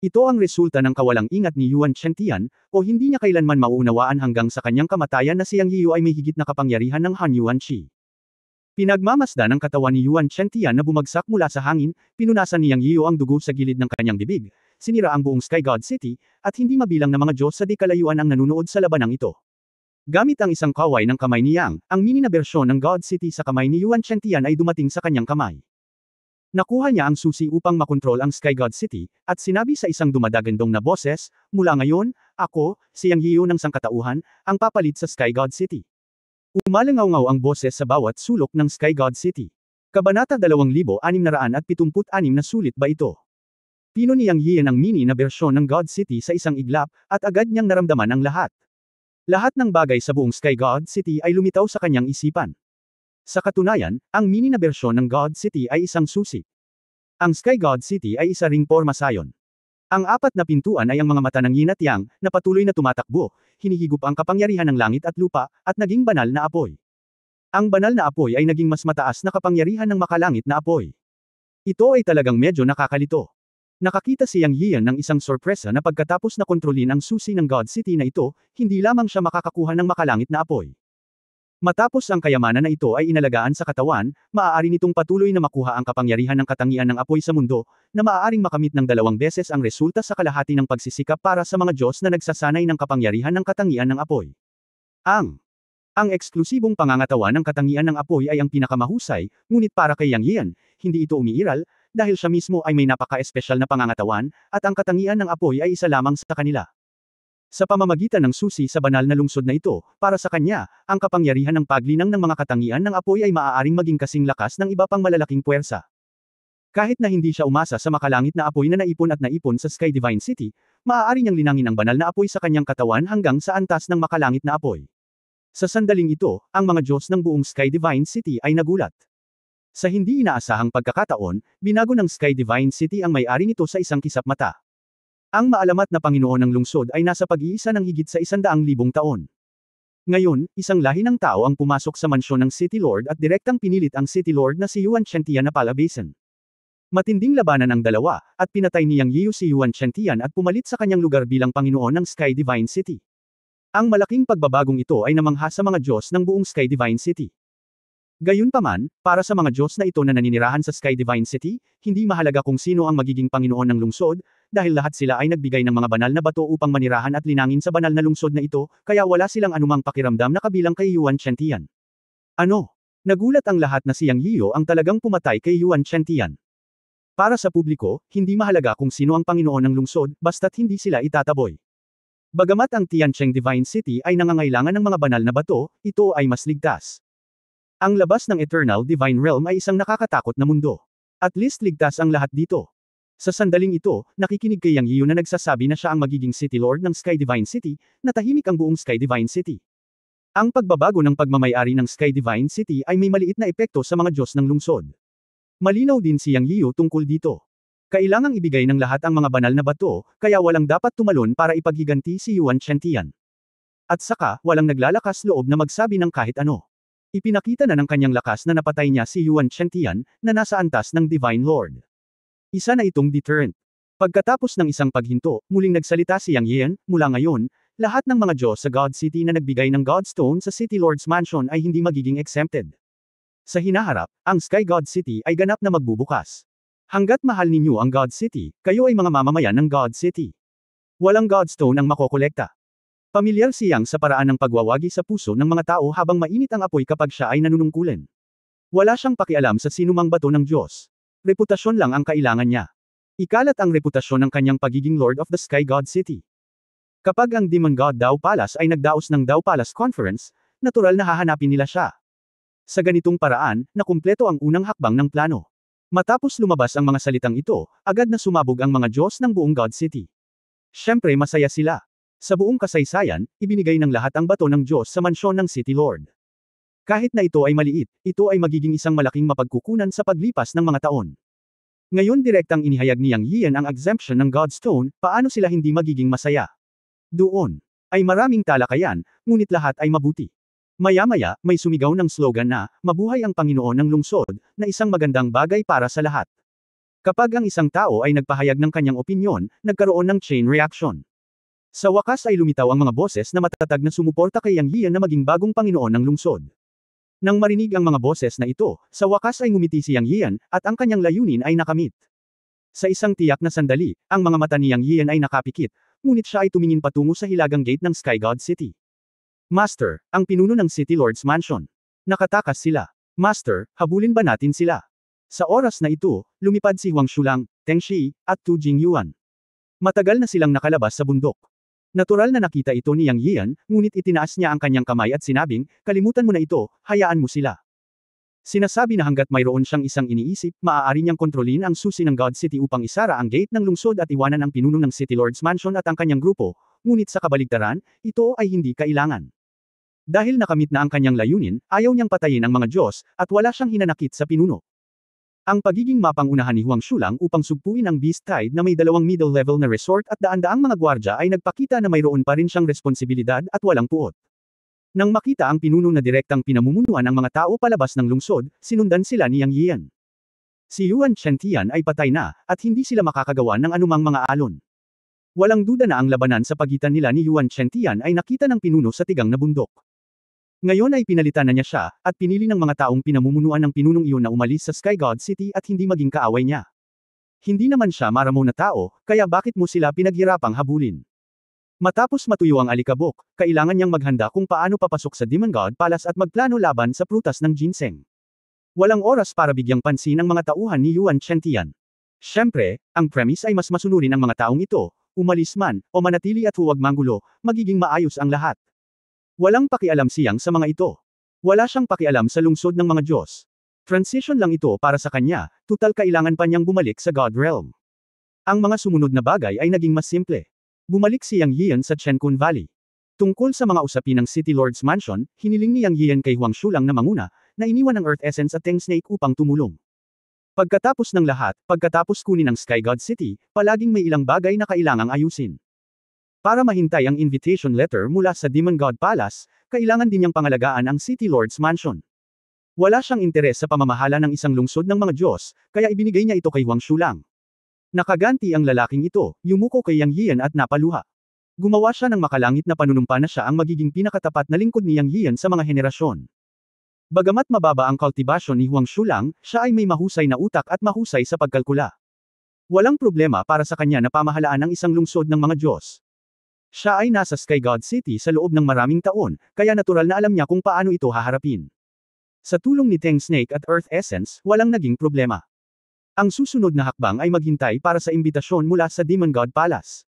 Ito ang resulta ng kawalang ingat ni Yuan Chentian, o hindi niya kailanman mauunawaan hanggang sa kanyang kamatayan na si Yang Yiyu ay may higit na kapangyarihan ng Han Yuan Shi. Pinagmamasdan ng katawan ni Yuan Chentian na bumagsak mula sa hangin, pinunasan ni Yang Yiyu ang dugo sa gilid ng kanyang bibig, sinira ang buong Sky God City, at hindi mabilang na mga Diyos sa di kalayuan ang nanunood sa labanang ito. Gamit ang isang kaway ng kamay ni Yang, ang mini na bersyon ng God City sa kamay ni Yuan Chentian ay dumating sa kanyang kamay. Nakuha niya ang susi upang makontrol ang Sky God City, at sinabi sa isang dumadagandong na boses, mula ngayon, ako, si Yang Yiyu ng sangkatauhan, ang papalit sa Sky God City. Umalangaw-ngaw ang boses sa bawat sulok ng Sky God City. Kabanata 2676 na sulit ba ito? Pino ni Yang Yiyan ang mini na bersyon ng God City sa isang iglap, at agad niyang naramdaman ang lahat. Lahat ng bagay sa buong Sky God City ay lumitaw sa kanyang isipan. Sa katunayan, ang mini na bersyon ng God City ay isang susi. Ang Sky God City ay isa ring pormasayon. Ang 4 na pintuan ay ang mga mata ng Yin at Yang, na patuloy na tumatakbo, hinihigop ang kapangyarihan ng langit at lupa, at naging banal na apoy. Ang banal na apoy ay naging mas mataas na kapangyarihan ng makalangit na apoy. Ito ay talagang medyo nakakalito. Nakakita si Yang Yian ng isang sorpresa na pagkatapos na kontrolin ang susi ng God City na ito, hindi lamang siya makakakuha ng makalangit na apoy. Matapos ang kayamanan na ito ay inalagaan sa katawan, maaari nitong patuloy na makuha ang kapangyarihan ng katangian ng apoy sa mundo, na maaaring makamit ng 2 beses ang resulta sa kalahati ng pagsisikap para sa mga Diyos na nagsasanay ng kapangyarihan ng katangian ng apoy. Ang eksklusibong pangangatawan ng katangian ng apoy ay ang pinakamahusay, ngunit para kay Yang Yian, hindi ito umiiral, dahil siya mismo ay may napaka-espesyal na pangangatawan, at ang katangian ng apoy ay isa lamang sa kanila. Sa pamamagitan ng susi sa banal na lungsod na ito, para sa kanya, ang kapangyarihan ng paglinang ng mga katangian ng apoy ay maaaring maging kasing lakas ng iba pang malalaking puwersa. Kahit na hindi siya umasa sa makalangit na apoy na naipon sa Sky Divine City, maaari niyang linangin ang banal na apoy sa kanyang katawan hanggang sa antas ng makalangit na apoy. Sa sandaling ito, ang mga Diyos ng buong Sky Divine City ay nagulat. Sa hindi inaasahang pagkakataon, binago ng Sky Divine City ang may-ari nito sa isang kisap mata. Ang maalamat na Panginoon ng lungsod ay nasa pag-iisa ng higit sa 100,000 taon. Ngayon, isang lahi ng tao ang pumasok sa mansyon ng City Lord at direktang pinilit ang City Lord na si Yuan Chentian na palabasin. Matinding labanan ang dalawa, at pinatay niyang Yiu si Yuan Chentian at pumalit sa kanyang lugar bilang Panginoon ng Sky Divine City. Ang malaking pagbabagong ito ay namangha sa mga Diyos ng buong Sky Divine City. Gayunpaman, para sa mga Diyos na ito na naninirahan sa Sky Divine City, hindi mahalaga kung sino ang magiging Panginoon ng lungsod, dahil lahat sila ay nagbigay ng mga banal na bato upang manirahan at linangin sa banal na lungsod na ito, kaya wala silang anumang pakiramdam na kabilang kay Yuan Chentian. Ano? Nagulat ang lahat na si Yang Yiu ang talagang pumatay kay Yuan Chentian. Para sa publiko, hindi mahalaga kung sino ang Panginoon ng lungsod, basta't hindi sila itataboy. Bagamat ang Tiancheng Divine City ay nangangailangan ng mga banal na bato, ito ay mas ligtas. Ang labas ng Eternal Divine Realm ay isang nakakatakot na mundo. At least ligtas ang lahat dito. Sa sandaling ito, nakikinig kay Yang Yiu na nagsasabi na siya ang magiging City Lord ng Sky Divine City, na tahimik ang buong Sky Divine City. Ang pagbabago ng pagmamayari ng Sky Divine City ay may maliit na epekto sa mga Diyos ng lungsod. Malinaw din si Yang Yiu tungkol dito. Kailangang ibigay ng lahat ang mga banal na bato, kaya walang dapat tumalon para ipaghiganti si Yuan Chentian. At saka, walang naglalakas loob na magsabi ng kahit ano. Ipinakita na ng kanyang lakas na napatay niya si Yuan Chentian, na nasa antas ng Divine Lord. Isa na itong deterrent. Pagkatapos ng isang paghinto, muling nagsalita si Yang Yian, mula ngayon, lahat ng mga Diyos sa God City na nagbigay ng Godstone sa City Lord's Mansion ay hindi magiging exempted. Sa hinaharap, ang Sky God City ay ganap na magbubukas. Hanggat mahal ninyo ang God City, kayo ay mga mamamayan ng God City. Walang Godstone ang makokolekta. Pamilyar si Yang sa paraan ng pagwawagi sa puso ng mga tao habang mainit ang apoy kapag siya ay nanunungkulan. Wala siyang pakialam sa sinumang bato ng Diyos. Reputasyon lang ang kailangan niya. Ikalat ang reputasyon ng kanyang pagiging Lord of the Sky God City. Kapag ang Demon God Dao Palace ay nagdaos ng Dao Palace Conference, natural na hahanapin nila siya. Sa ganitong paraan, nakumpleto ang unang hakbang ng plano. Matapos lumabas ang mga salitang ito, agad na sumabog ang mga Diyos ng buong God City. Siyempre masaya sila. Sa buong kasaysayan, ibinigay ng lahat ang bato ng Diyos sa mansyon ng City Lord. Kahit na ito ay maliit, ito ay magiging isang malaking mapagkukunan sa paglipas ng mga taon. Ngayon direktang inihayag ni Yang Yian ang exemption ng Godstone, paano sila hindi magiging masaya? Doon ay maraming talakayan, ngunit lahat ay mabuti. Maya-maya, may sumigaw ng slogan na, "Mabuhay ang Panginoon ng lungsod," na isang magandang bagay para sa lahat. Kapag ang isang tao ay nagpahayag ng kanyang opinyon, nagkaroon ng chain reaction. Sa wakas ay lumitaw ang mga boses na matatag na sumuporta kay Yang Yian na maging bagong Panginoon ng lungsod. Nang marinig ang mga boses na ito, sa wakas ay ngumiti si Yang Yian, at ang kanyang layunin ay nakamit. Sa isang tiyak na sandali, ang mga mata ni Yang Yian ay nakapikit, ngunit siya ay tumingin patungo sa hilagang gate ng Sky God City. Master, ang pinuno ng City Lord's Mansion. Nakatakas sila. Master, habulin ba natin sila? Sa oras na ito, lumipad si Huang Shulang, Teng Shi, at Tu Jingyuan. Matagal na silang nakalabas sa bundok. Natural na nakita ito ni Yang Yian, ngunit itinaas niya ang kanyang kamay at sinabing, "Kalimutan mo na ito, hayaan mo sila." Sinasabi na hanggat mayroon siyang isang iniisip, maaari niyang kontrolin ang susi ng God City upang isara ang gate ng lungsod at iwanan ang pinuno ng City Lord's Mansion at ang kanyang grupo, ngunit sa kabaligtaran, ito ay hindi kailangan. Dahil nakamit na ang kanyang layunin, ayaw niyang patayin ang mga Diyos, at wala siyang hinanakit sa pinuno. Ang pagiging mapangunahan ni Huang Shulang upang sugpuin ang Beast Tide na may 2 middle-level na resort at daan-daang mga gwardya ay nagpakita na mayroon pa rin siyang responsibilidad at walang puot. Nang makita ang pinuno na direktang pinamumunuan ang mga tao palabas ng lungsod, sinundan sila ni Yang Yian. Si Yuan Chentian ay patay na, at hindi sila makakagawa ng anumang mga alon. Walang duda na ang labanan sa pagitan nila ni Yuan Chentian ay nakita ng pinuno sa tigang na bundok. Ngayon ay pinalitan na niya siya, at pinili ng mga taong pinamumunuan ng pinunong iyon na umalis sa Sky God City at hindi maging kaaway niya. Hindi naman siya maramo na tao, kaya bakit mo sila pinaghirapang habulin? Matapos matuyo ang alikabok, kailangan niyang maghanda kung paano papasok sa Demon God Palace at magplano laban sa prutas ng ginseng. Walang oras para bigyang pansin ang mga tauhan ni Yuan Chentian. Siyempre, ang premise ay mas masunurin ang mga taong ito, umalis man, o manatili at huwag manggulo, magiging maayos ang lahat. Walang pakialam siyang sa mga ito. Wala siyang pakialam sa lungsod ng mga Diyos. Transition lang ito para sa kanya, tutal kailangan pa niyang bumalik sa God Realm. Ang mga sumunod na bagay ay naging mas simple. Bumalik si Yang Yian sa Chenkun Valley. Tungkol sa mga usapin ng City Lord's Mansion, hiniling ni Yang Yian kay Huang Shulang na manguna, na iniwan ang Earth Essence at Tang Snake upang tumulong. Pagkatapos ng lahat, pagkatapos kunin ang Sky God City, palaging may ilang bagay na kailangang ayusin. Para mahintay ang invitation letter mula sa Demon God Palace, kailangan din niyang pangalagaan ang City Lord's Mansion. Wala siyang interes sa pamamahala ng isang lungsod ng mga Diyos, kaya ibinigay niya ito kay Huang Shulang. Nakaganti ang lalaking ito, yumuko kay Yang Yian at napaluha. Gumawa siya ng makalangit na panunumpa na siya ang magiging pinakatapat na lingkod ni Yang Yian sa mga henerasyon. Bagamat mababa ang kultibasyon ni Huang Shulang, siya ay may mahusay na utak at mahusay sa pagkalkula. Walang problema para sa kanya na pamahalaan ang isang lungsod ng mga Diyos. Siya ay nasa Sky God City sa loob ng maraming taon, kaya natural na alam niya kung paano ito haharapin. Sa tulong ni Tang Snake at Earth Essence, walang naging problema. Ang susunod na hakbang ay maghintay para sa imbitasyon mula sa Demon God Palace.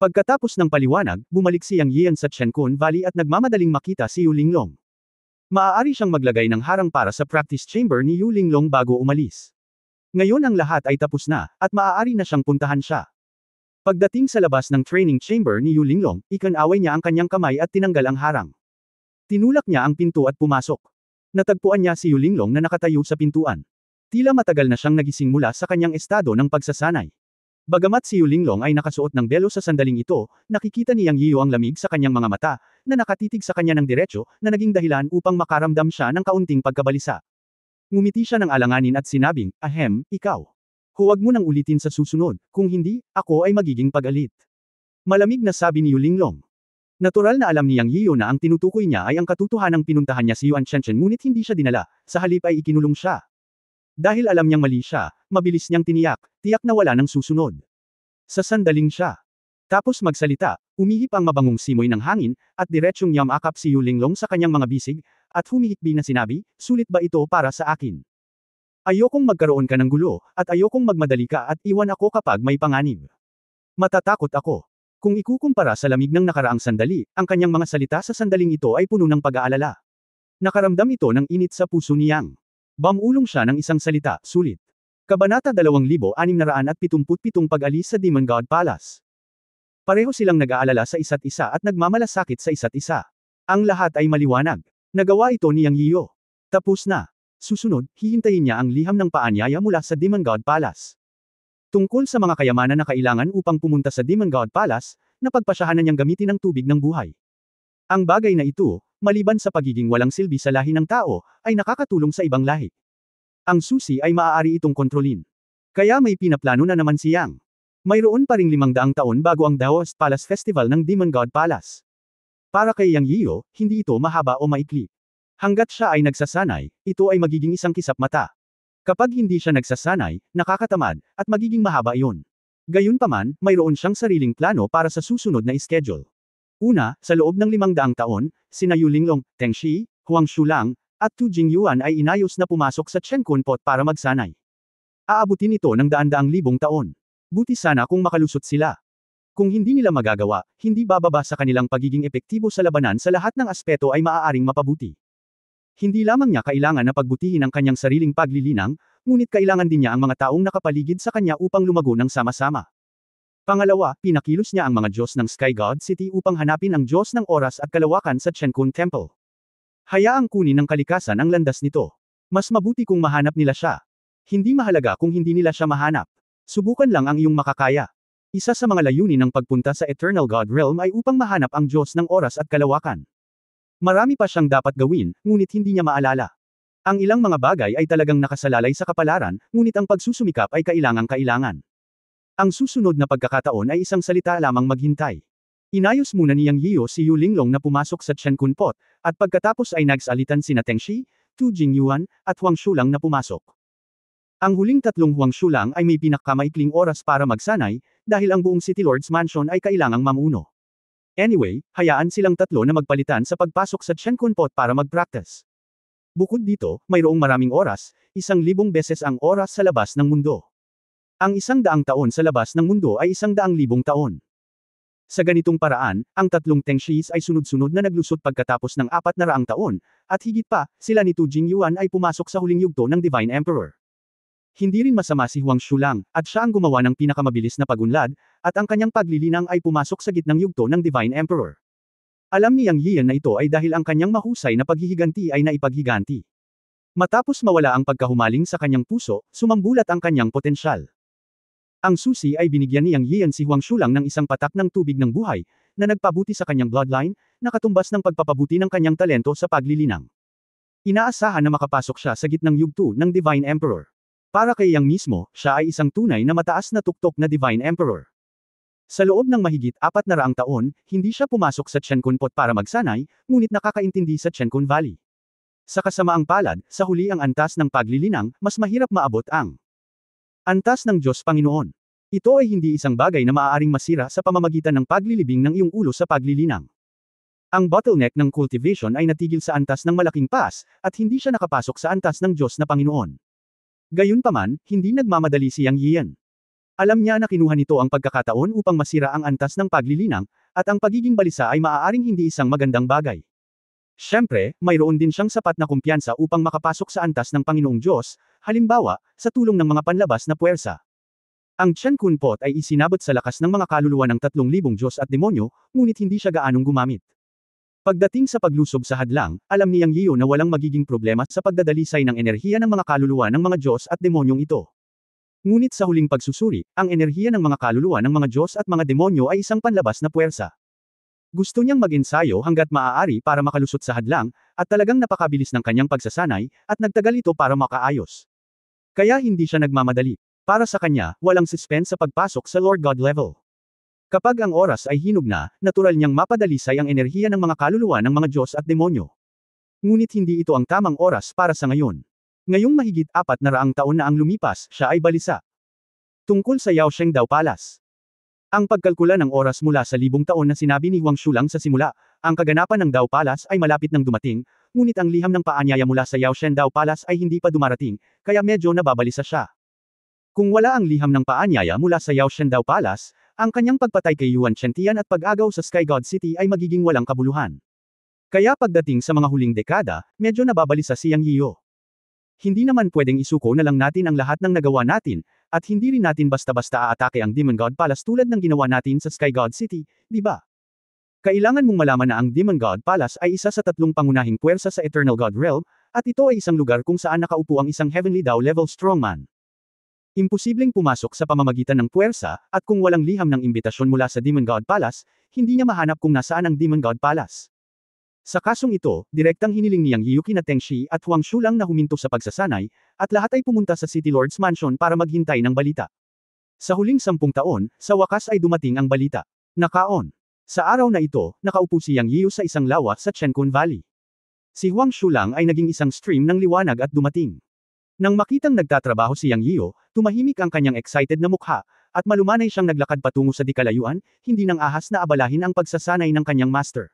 Pagkatapos ng paliwanag, bumalik si Yang Yian sa Chenkun Valley at nagmamadaling makita si Yu Linglong. Maaari siyang maglagay ng harang para sa practice chamber ni Yu Linglong bago umalis. Ngayon ang lahat ay tapos na, at maaari na siyang puntahan siya. Pagdating sa labas ng training chamber ni Yu Linglong, ikinaway niya ang kanyang kamay at tinanggal ang harang. Tinulak niya ang pinto at pumasok. Natagpuan niya si Yu Linglong na nakatayo sa pintuan. Tila matagal na siyang nagising mula sa kanyang estado ng pagsasanay. Bagamat si Yu Linglong ay nakasuot ng belo sa sandaling ito, nakikita ni Yang Yiyo ang lamig sa kanyang mga mata, na nakatitig sa kanya ng diretso, na naging dahilan upang makaramdam siya ng kaunting pagkabalisa. Ngumiti siya ng alanganin at sinabing, "Ahem, ikaw. Huwag mo nang ulitin sa susunod, kung hindi, ako ay magiging pagalit." Malamig na sabi ni Yu Linglong. Natural na alam ni Yang Yiyo na ang tinutukoy niya ay ang katotohanang pinuntahan niya si Yuan Chenchen ngunit hindi siya dinala, sa halip ay ikinulong siya. Dahil alam niyang mali siya, mabilis niyang tiyak na wala ng susunod. Sa sandaling siya. Tapos magsalita, umihip ang mabangong simoy ng hangin, at diretsyong yamakap si Yu Linglong sa kanyang mga bisig, at humihikbi na sinabi, "Sulit ba ito para sa akin? Ayokong magkaroon ka ng gulo, at ayokong magmadali ka at iwan ako kapag may panganib. Matatakot ako." Kung ikukumpara sa lamig ng nakaraang sandali, ang kanyang mga salita sa sandaling ito ay puno ng pag-aalala. Nakaramdam ito ng init sa puso ni Yang. Bamulong siya ng isang salita, sulit. Kabanata 2677 Pag-alis sa Demon God Palace. Pareho silang nag-aalala sa isa't isa at nagmamalasakit sa isa't isa. Ang lahat ay maliwanag. Nagawa ito ni Yang Yiyo. Tapos na. Susunod, hihintayin niya ang liham ng paanyaya mula sa Demon God Palace. Tungkol sa mga kayamanan na kailangan upang pumunta sa Demon God Palace, napagpasyahan na niyang gamitin ang tubig ng buhay. Ang bagay na ito, maliban sa pagiging walang silbi sa lahi ng tao, ay nakakatulong sa ibang lahi. Ang susi ay maaari itong kontrolin. Kaya may pinaplano na naman si Yang. Mayroon pa ring 500 taon bago ang Daoist Palace Festival ng Demon God Palace. Para kay Yang Yiyo, hindi ito mahaba o maikli. Hanggat siya ay nagsasanay, ito ay magiging isang kisap mata. Kapag hindi siya nagsasanay, nakakatamad, at magiging mahaba iyon. Gayunpaman, mayroon siyang sariling plano para sa susunod na schedule. Una, sa loob ng 500 taon, sina Yu Linglong, Teng Shi, Huang Shulang, at Tu Jingyuan ay inayos na pumasok sa Chenkun Pot para magsanay. Aabutin ito ng daan-daang libong taon. Buti sana kung makalusot sila. Kung hindi nila magagawa, hindi bababa sa kanilang pagiging epektibo sa labanan sa lahat ng aspeto ay maaaring mapabuti. Hindi lamang niya kailangan na pagbutihin ang kanyang sariling paglilinang, ngunit kailangan din niya ang mga taong nakapaligid sa kanya upang lumago ng sama-sama. Pangalawa, pinakilos niya ang mga Diyos ng Sky God City upang hanapin ang Diyos ng oras at kalawakan sa Chenkun Temple. Hayaang kunin ng kalikasan ang landas nito. Mas mabuti kung mahanap nila siya. Hindi mahalaga kung hindi nila siya mahanap. Subukan lang ang iyong makakaya. Isa sa mga layunin ng pagpunta sa Eternal God Realm ay upang mahanap ang Diyos ng oras at kalawakan. Marami pa siyang dapat gawin, ngunit hindi niya maalala. Ang ilang mga bagay ay talagang nakasalalay sa kapalaran, ngunit ang pagsusumikap ay kailangang-kailangan. Ang susunod na pagkakataon ay isang salita lamang maghintay. Inayos muna ni Yang Yiyo si Yu Linglong na pumasok sa Chen Kunpot, at pagkatapos ay nagsalitan sina Teng Shi, Tu Jingyuan, at Huang Shulang na pumasok. Ang huling tatlong Huang Shulang ay may pinakamaikling oras para magsanay, dahil ang buong City Lord's Mansion ay kailangang mamuno. Anyway, hayaan silang tatlo na magpalitan sa pagpasok sa Chen Kunpot para mag-practice. Bukod dito, mayroong maraming oras, 1,000 beses ang oras sa labas ng mundo. Ang 100 taon sa labas ng mundo ay 100,000 taon. Sa ganitong paraan, ang tatlong Teng Shis ay sunod-sunod na naglusot pagkatapos ng 400 taon, at higit pa, sila ni Tu Jingyuan ay pumasok sa huling yugto ng Divine Emperor. Hindi rin masama si Huang Shulang, at siya ang gumawa ng pinakamabilis na pagunlad, at ang kanyang paglilinang ay pumasok sa gitnang yugto ng Divine Emperor. Alam ni Yang Yiyan na ito ay dahil ang kanyang mahusay na paghihiganti ay naipaghiganti. Matapos mawala ang pagkahumaling sa kanyang puso, sumambulat ang kanyang potensyal. Ang susi ay binigyan ni Yang Yiyan si Huang Shulang ng isang patak ng tubig ng buhay, na nagpabuti sa kanyang bloodline, na katumbas ng pagpapabuti ng kanyang talento sa paglilinang. Inaasahan na makapasok siya sa gitnang yugto ng Divine Emperor. Para kay Yang mismo, siya ay isang tunay na mataas na tuktok na Divine Emperor. Sa loob ng mahigit 400 taon, hindi siya pumasok sa Chen Kunpot para magsanay, ngunit nakakaintindi sa Chen Kun Valley. Sa kasamaang palad, sa huli ang antas ng paglilinang, mas mahirap maabot ang antas ng Diyos Panginoon. Ito ay hindi isang bagay na maaaring masira sa pamamagitan ng paglilibing ng iyong ulo sa paglilinang. Ang bottleneck ng cultivation ay natigil sa antas ng malaking pass, at hindi siya nakapasok sa antas ng Diyos na Panginoon. Gayunpaman, hindi nagmamadali si Yang Yiyan. Alam niya na kinuha nito ang pagkakataon upang masira ang antas ng paglilinang, at ang pagiging balisa ay maaaring hindi isang magandang bagay. Siyempre, mayroon din siyang sapat na kumpiyansa upang makapasok sa antas ng Panginoong Diyos, halimbawa, sa tulong ng mga panlabas na puwersa. Ang Chen Kunpot ay isinabot sa lakas ng mga kaluluwa ng 3,000 Diyos at demonyo, ngunit hindi siya gaanong gumamit. Pagdating sa paglusob sa hadlang, alam ni Yang Yiyo na walang magiging problema sa pagdadalisay ng enerhiya ng mga kaluluwa ng mga Diyos at demonyong ito. Ngunit sa huling pagsusuri, ang enerhiya ng mga kaluluwa ng mga Diyos at mga demonyo ay isang panlabas na puwersa. Gusto niyang mag-ensayo hanggat maaari para makalusot sa hadlang, at talagang napakabilis ng kanyang pagsasanay, at nagtagal ito para makaayos. Kaya hindi siya nagmamadali. Para sa kanya, walang suspense sa pagpasok sa Lord God level. Kapag ang oras ay hinog na, natural niyang mapadalisay ang enerhiya ng mga kaluluwa ng mga Diyos at demonyo. Ngunit hindi ito ang tamang oras para sa ngayon. Ngayong mahigit 400 taon na ang lumipas, siya ay balisa. Tungkol sa Yao Shengdao Palace. Ang pagkalkula ng oras mula sa 1,000 taon na sinabi ni Huang Shulang sa simula, ang kaganapan ng Dao Palace ay malapit nang dumating, ngunit ang liham ng paanyaya mula sa Yao Shengdao Palace ay hindi pa dumarating, kaya medyo nababalisa siya. Kung wala ang liham ng paanyaya mula sa Yao Shengdao Palace, ang kanyang pagpatay kay Yuan Chentian at pag-agaw sa Sky God City ay magiging walang kabuluhan. Kaya pagdating sa mga huling dekada, medyo nababalisa si Yang Yiyo. Hindi naman pwedeng isuko na lang natin ang lahat ng nagawa natin, at hindi rin natin basta-basta aatake ang Demon God Palace tulad ng ginawa natin sa Sky God City, di ba? Kailangan mong malaman na ang Demon God Palace ay isa sa 3 pangunahing puwersa sa Eternal God Realm, at ito ay isang lugar kung saan nakaupo ang isang Heavenly Dao level strongman. Imposibleng pumasok sa pamamagitan ng puwersa, at kung walang liham ng imbitasyon mula sa Demon God Palace, hindi niya mahanap kung nasaan ang Demon God Palace. Sa kasong ito, direktang hiniling ni Yang Yiyo kina Teng Shi at Huang Shulang na huminto sa pagsasanay, at lahat ay pumunta sa City Lord's Mansion para maghintay ng balita. Sa huling 10 taon, sa wakas ay dumating ang balita. Nakaon. Sa araw na ito, nakaupo si Yang Yiyo sa isang lawa sa Chen Kun Valley. Si Huang Shulang ay naging isang stream ng liwanag at dumating. Nang makitang nagtatrabaho si Yang Yiyo, tumahimik ang kanyang excited na mukha, at malumanay siyang naglakad patungo sa dikalayuan, hindi nang ahas na abalahin ang pagsasanay ng kanyang master.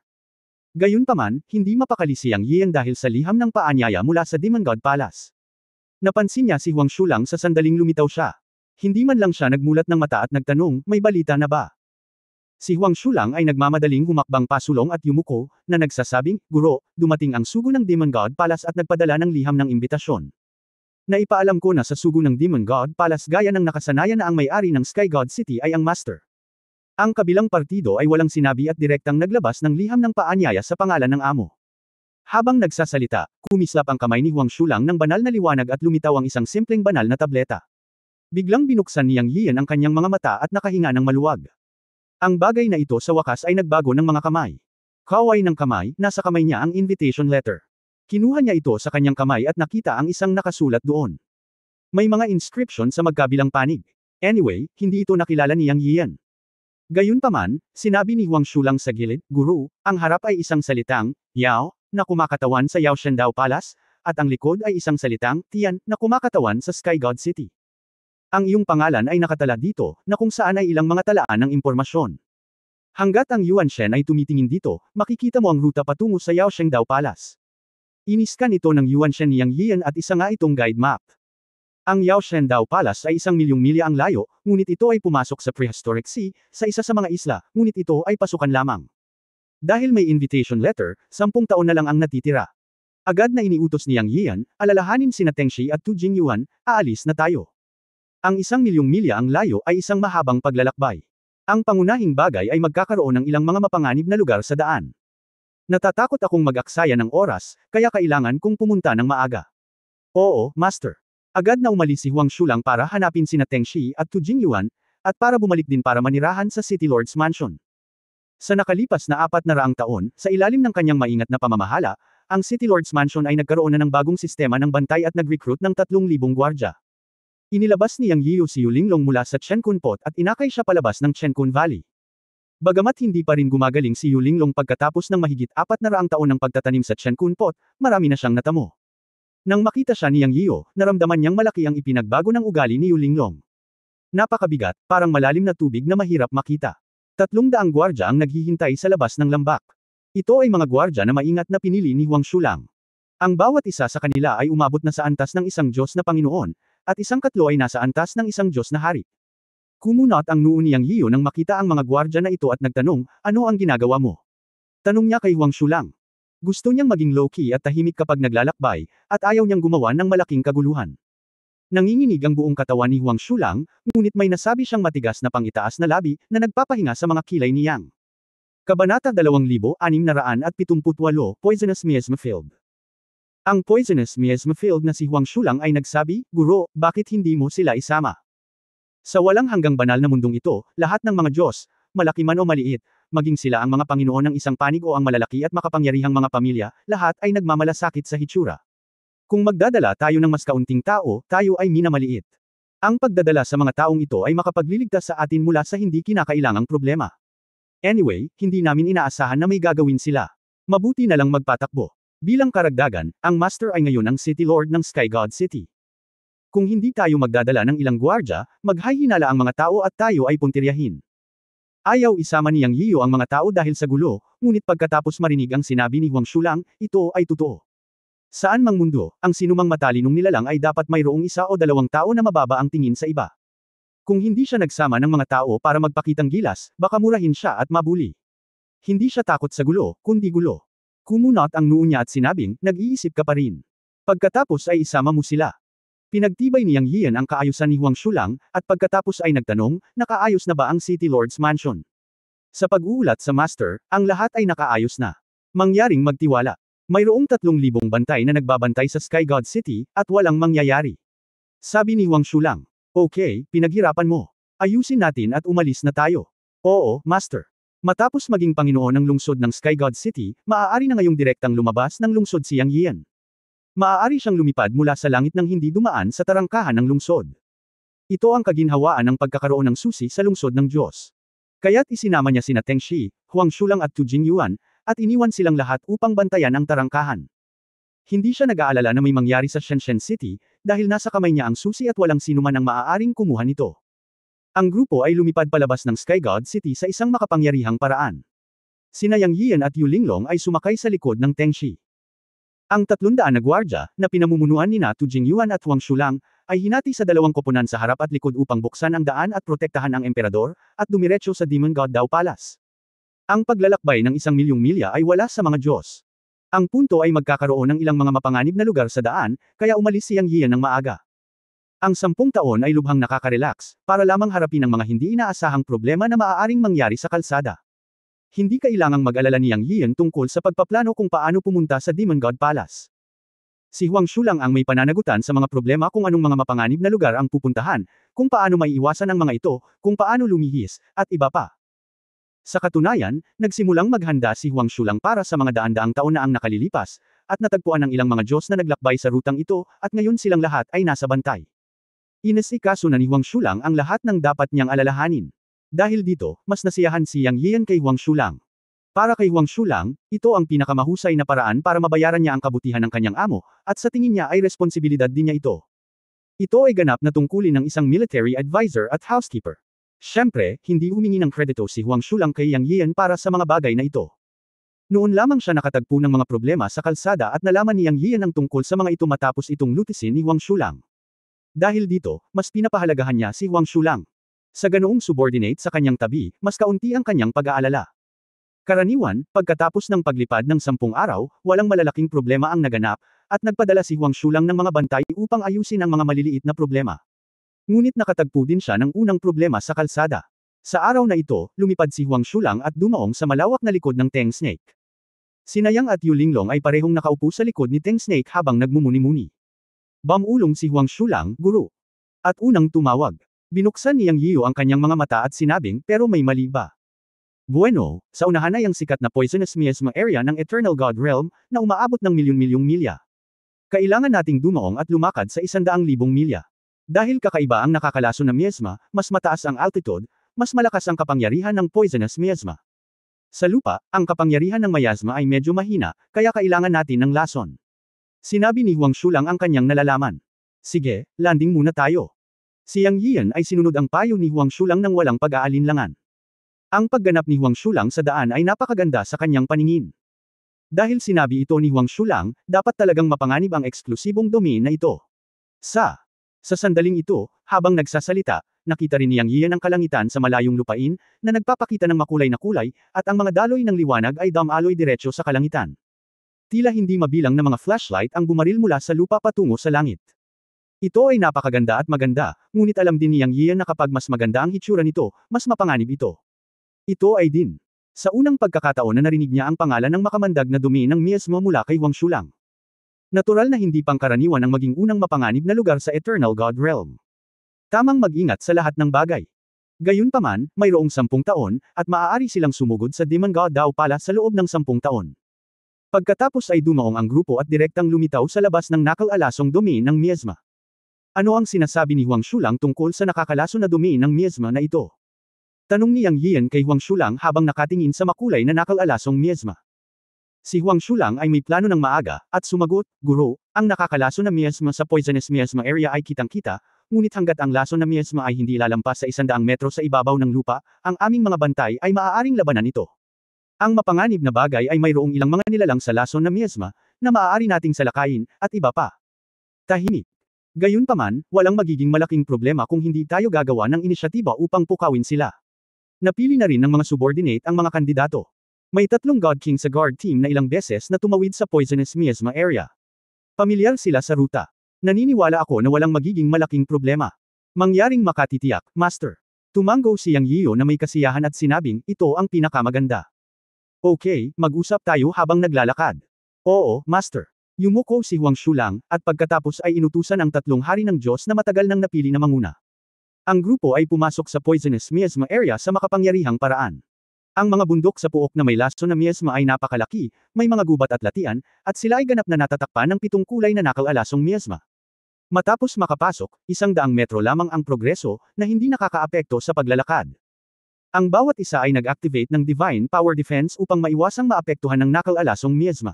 Gayunpaman, hindi mapakali si Yang Yiyan dahil sa liham ng paanyaya mula sa Demon God Palace. Napansin niya si Huang Shulang sa sandaling lumitaw siya. Hindi man lang siya nagmulat ng mata at nagtanong, may balita na ba? Si Huang Shulang ay nagmamadaling humakbang pasulong at yumuko, na nagsasabing, Guro, dumating ang sugo ng Demon God Palace at nagpadala ng liham ng imbitasyon. Naipaalam ko na sa sugo ng Demon God Palace gaya ng nakasanayan na ang may-ari ng Sky God City ay ang master. Ang kabilang partido ay walang sinabi at direktang naglabas ng liham ng paanyaya sa pangalan ng amo. Habang nagsasalita, kumislap ang kamay ni Huang Shulang ng banal na liwanag at lumitaw ang isang simpleng banal na tableta. Biglang binuksan ni Yang Yiyan ang kanyang mga mata at nakahinga ng maluwag. Ang bagay na ito sa wakas ay nagbago ng mga kamay. Kaway ng kamay, nasa kamay niya ang invitation letter. Kinuha niya ito sa kanyang kamay at nakita ang isang nakasulat doon. May mga inscription sa magkabilang panig. Anyway, hindi ito nakilala ni Yang Yian. Gayunpaman, sinabi ni Huang Shulang sa gilid, Guru, ang harap ay isang salitang, Yao, na kumakatawan sa Yao Shendao Palace, at ang likod ay isang salitang, Tian, na kumakatawan sa Sky God City. Ang iyong pangalan ay nakatala dito, na kung saan ay ilang mga talaan ng impormasyon. Hanggat ang Yuan Shen ay tumitingin dito, makikita mo ang ruta patungo sa Yao Shendao Palace. Iniskan ito ng Yuan Shen ni Yang Yian at isa nga itong guide map. Ang Yao Shendao Palace ay 1,000,000 milya ang layo, ngunit ito ay pumasok sa prehistoric sea, sa isa sa mga isla, ngunit ito ay pasukan lamang. Dahil may invitation letter, 10 taon na lang ang natitira. Agad na iniutos ni Yang Yian, alalahanin sina Teng Shi at Tu Jingyuan, aalis na tayo. Ang 1,000,000 milya ang layo ay isang mahabang paglalakbay. Ang pangunahing bagay ay magkakaroon ng ilang mga mapanganib na lugar sa daan. Natatakot akong mag-aksaya ng oras, kaya kailangan kong pumunta ng maaga. Oo, Master. Agad na umalis si Huang Shulang para hanapin sina Teng Shi at Tu Jingyuan, at para bumalik din para manirahan sa City Lord's Mansion. Sa nakalipas na 400 taon, sa ilalim ng kanyang maingat na pamamahala, ang City Lord's Mansion ay nagkaroon na ng bagong sistema ng bantay at nag-recruit ng 3,000 gwardya. Inilabas ni Yang Yiu si Yulinglong mula sa Chenkun Pot at inakay siya palabas ng Chenkun Valley. Bagamat hindi pa rin gumagaling si Yulinglong pagkatapos ng mahigit 400 taon ng pagtatanim sa Chenkun Pot, marami na siyang natamo. Nang makita siya ni Yang Yiu, naramdaman niyang malaki ang ipinagbago ng ugali ni Yulinglong. Napakabigat, parang malalim na tubig na mahirap makita. 300 gwardya ang naghihintay sa labas ng lambak. Ito ay mga gwardya na maingat na pinili ni Huang Shulang. Ang bawat isa sa kanila ay umabot na sa antas ng isang Diyos na Panginoon, at isang katlo ay nasa antas ng isang Diyos na hari. Kumunot ang noo ni Yang Yiu nang makita ang mga gwardya na ito at nagtanong, ano ang ginagawa mo? Tanong niya kay Huang Shulang. Gusto niyang maging low-key at tahimik kapag naglalakbay, at ayaw niyang gumawa ng malaking kaguluhan. Nanginginig ang buong katawan ni Huang Shulang, ngunit may nasabi siyang matigas na pangitaas na labi, na nagpapahinga sa mga kilay ni Yang. Kabanata 2678, Poisonous Miasma Field. Ang Poisonous Miasma Field na si Huang Shulang ay nagsabi, Guro, bakit hindi mo sila isama? Sa walang hanggang banal na mundong ito, lahat ng mga Diyos, malaki man o maliit, maging sila ang mga Panginoon ng isang panig o ang malalaki at makapangyarihang mga pamilya, lahat ay nagmamalasakit sa hitsura. Kung magdadala tayo ng mas kaunting tao, tayo ay minamaliit. Ang pagdadala sa mga taong ito ay makapagliligtas sa atin mula sa hindi kinakailangang problema. Anyway, hindi namin inaasahan na may gagawin sila. Mabuti na lang magpatakbo. Bilang karagdagan, ang Master ay ngayon ang City Lord ng Sky God City. Kung hindi tayo magdadala ng ilang gwardya, maghahinala ang mga tao at tayo ay puntiryahin. Ayaw isama ni Yang Yiu ang mga tao dahil sa gulo, ngunit pagkatapos marinig ang sinabi ni Huang Shulang, ito ay totoo. Saan mang mundo, ang sinumang matalinong nilalang ay dapat mayroong 1 o 2 tao na mababa ang tingin sa iba. Kung hindi siya nagsama ng mga tao para magpakitang gilas, baka murahin siya at mabuli. Hindi siya takot sa gulo, kundi gulo. Kumunot ang noo niya at sinabing, nag-iisip ka pa rin. Pagkatapos ay isama mo sila. Pinagtibay ni Yang Yian ang kaayusan ni Huang Shulang, at pagkatapos ay nagtanong, nakaayos na ba ang City Lord's Mansion? Sa pag-uulat sa Master, ang lahat ay nakaayos na. Mangyaring magtiwala. Mayroong 3,000 bantay na nagbabantay sa Sky God City, at walang mangyayari. Sabi ni Huang Shulang. Okay, pinaghirapan mo. Ayusin natin at umalis na tayo. Oo, Master. Matapos maging Panginoon ng lungsod ng Sky God City, maaari na ngayong direktang lumabas ng lungsod si Yang Yian. Maaari siyang lumipad mula sa langit nang hindi dumaan sa tarangkahan ng lungsod. Ito ang kaginhawaan ng pagkakaroon ng susi sa lungsod ng Diyos. Kaya't isinama niya sina Teng Shi, Huang Shulang at Tu Jingyuan, at iniwan silang lahat upang bantayan ang tarangkahan. Hindi siya nag-aalala na may mangyari sa Shenzhen City, dahil nasa kamay niya ang susi at walang sinuman ang maaaring kumuha nito. Ang grupo ay lumipad palabas ng Sky God City sa isang makapangyarihang paraan. Sina Yang Yian at Yulinglong ay sumakay sa likod ng Teng Shi. Ang 300 na gwardya, na pinamumunuan ni Tu Jingyuan at Huang Shulang, ay hinati sa 2 koponan sa harap at likod upang buksan ang daan at protektahan ang emperador, at dumiretso sa Demon God Dao Palace. Ang paglalakbay ng 1,000,000 milya ay wala sa mga Diyos. Ang punto ay magkakaroon ng ilang mga mapanganib na lugar sa daan, kaya umalis si Yang Yian ng maaga. Ang 10 taon ay lubhang nakaka-relax, para lamang harapin ang mga hindi inaasahang problema na maaaring mangyari sa kalsada. Hindi kailangang mag-alala ni Yang Yian tungkol sa pagpaplano kung paano pumunta sa Demon God Palace. Si Huang Shulang ang may pananagutan sa mga problema kung anong mga mapanganib na lugar ang pupuntahan, kung paano maiiwasan ang mga ito, kung paano lumihis, at iba pa. Sa katunayan, nagsimulang maghanda si Huang Shulang para sa mga daan-daang taon na ang nakalilipas, at natagpuan ng ilang mga Diyos na naglakbay sa rutang ito, at ngayon silang lahat ay nasa bantay. Inisikaso na ni Huang Shulang ang lahat ng dapat niyang alalahanin. Dahil dito, mas nasiyahan si Yang Yian kay Huang Shulang. Para kay Huang Shulang, ito ang pinakamahusay na paraan para mabayaran niya ang kabutihan ng kanyang amo, at sa tingin niya ay responsibilidad din niya ito. Ito ay ganap na tungkulin ng isang military advisor at housekeeper. Siyempre, hindi humingi ng kredito si Huang Shulang kay Yang Yian para sa mga bagay na ito. Noon lamang siya nakatagpo ng mga problema sa kalsada at nalaman ni Yang Yian ang tungkol sa mga ito matapos itong lutisin ni Huang Shulang. Dahil dito, mas pinapahalagahan niya si Huang Shulang. Sa ganoong subordinate sa kanyang tabi, mas kaunti ang kanyang pag-aalala. Karaniwan, pagkatapos ng paglipad ng 10 araw, walang malalaking problema ang naganap, at nagpadala si Huang Shulang ng mga bantay upang ayusin ang mga maliliit na problema. Ngunit nakatagpo din siya ng unang problema sa kalsada. Sa araw na ito, lumipad si Huang Shulang at dumaong sa malawak na likod ng Teng Snake. Sina Yang at Yu Linglong ay parehong nakaupo sa likod ni Teng Snake habang nagmumuni-muni. Bamulong si Huang Shulang, guro. At unang tumawag. Binuksan ni Yang Yiu ang kanyang mga mata at sinabing, pero may mali ba? Bueno, sa unahan ay ang sikat na poisonous miasma area ng Eternal God Realm, na umaabot ng milyon-milyong milya. Kailangan nating dumaong at lumakad sa 100,000 milya. Dahil kakaiba ang nakakalason na miasma, mas mataas ang altitude, mas malakas ang kapangyarihan ng poisonous miasma. Sa lupa, ang kapangyarihan ng miasma ay medyo mahina, kaya kailangan natin ng lason. Sinabi ni Huang Shulang ang kanyang nalalaman. Sige, landing muna tayo. Si Yang Yian ay sinunod ang payo ni Huang Shulang nang walang pag-aalinlangan. Ang pagganap ni Huang Shulang sa daan ay napakaganda sa kanyang paningin. Dahil sinabi ito ni Huang Shulang, dapat talagang mapanganib ang eksklusibong domain na ito. Sa sandaling ito, habang nagsasalita, nakita rin ni Yang Yian ang kalangitan sa malayong lupain, na nagpapakita ng makulay na kulay, at ang mga daloy ng liwanag ay dumaloy diretso sa kalangitan. Tila hindi mabilang na mga flashlight ang bumaril mula sa lupa patungo sa langit. Ito ay napakaganda at maganda, ngunit alam din ni Yang Yian na kapag mas maganda ang hitsura nito, mas mapanganib ito. Ito ay din. Sa unang pagkakataon na narinig niya ang pangalan ng makamandag na domain ng miasma mula kay Huang Shulang. Natural na hindi pangkaraniwan ang maging unang mapanganib na lugar sa Eternal God Realm. Tamang mag-ingat sa lahat ng bagay. Gayunpaman, mayroong 10 taon, at maaari silang sumugod sa Demon God Dao pala sa loob ng 10 taon. Pagkatapos ay dumaong ang grupo at direktang lumitaw sa labas ng nakal-alasong domain ng miasma. Ano ang sinasabi ni Huang Shulang tungkol sa nakakalaso na domain ng miasma na ito? Tanong ni Yang Yian kay Huang Shulang habang nakatingin sa makulay na nakal-alasong miasma. Si Huang Shulang ay may plano ng maaga, at sumagot, Guro, ang nakakalaso na miasma sa poisonous miasma area ay kitang-kita, ngunit hanggat ang lason na miasma ay hindi lalampas sa 100 metro sa ibabaw ng lupa, ang aming mga bantay ay maaaring labanan ito. Ang mapanganib na bagay ay mayroong ilang mga nilalang sa lason na miasma, na maaari nating salakayin, at iba pa. Tahimik. Gayunpaman, walang magiging malaking problema kung hindi tayo gagawa ng inisyatiba upang pukawin sila. Napili na rin ng mga subordinate ang mga kandidato. May 3 God King sa guard team na ilang beses na tumawid sa poisonous miasma area. Pamilyar sila sa ruta. Naniniwala ako na walang magiging malaking problema. Mangyaring makatitiyak, Master. Tumango si Yang Yiu na may kasiyahan at sinabing, ito ang pinakamaganda. Okay, mag-usap tayo habang naglalakad. Oo, Master. Yumuko si Huang Shulang, at pagkatapos ay inutusan ang 3 hari ng Diyos na matagal nang napili na manguna. Ang grupo ay pumasok sa poisonous miasma area sa makapangyarihang paraan. Ang mga bundok sa puok na may lason na miasma ay napakalaki, may mga gubat at latian, at sila ay ganap na natatakpan ng 7 kulay na nakal-alasong miasma. Matapos makapasok, 100 metro lamang ang progreso, na hindi nakakaapekto sa paglalakad. Ang bawat isa ay nag-activate ng Divine Power Defense upang maiwasang maapektuhan ng nakal-alasong miasma.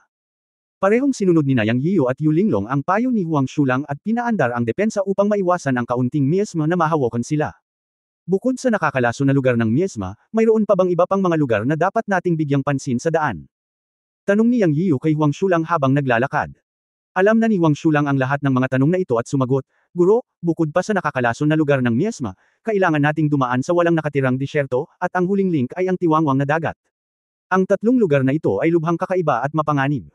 Parehong sinunod ni Yang Yiu at Yu Linglong ang payo ni Huang Shulang at pinaandar ang depensa upang maiwasan ang kaunting miasma na mahawakan sila. Bukod sa nakakalaso na lugar ng miasma, mayroon pa bang iba pang mga lugar na dapat nating bigyang pansin sa daan? Tanong ni Yang Yiu kay Huang Shulang habang naglalakad. Alam na ni Huang Shulang ang lahat ng mga tanong na ito at sumagot, Guro, bukod pa sa nakakalaso na lugar ng miasma, kailangan nating dumaan sa walang nakatirang disyerto, at ang huling link ay ang tiwangwang na dagat. Ang 3 lugar na ito ay lubhang kakaiba at mapanganib.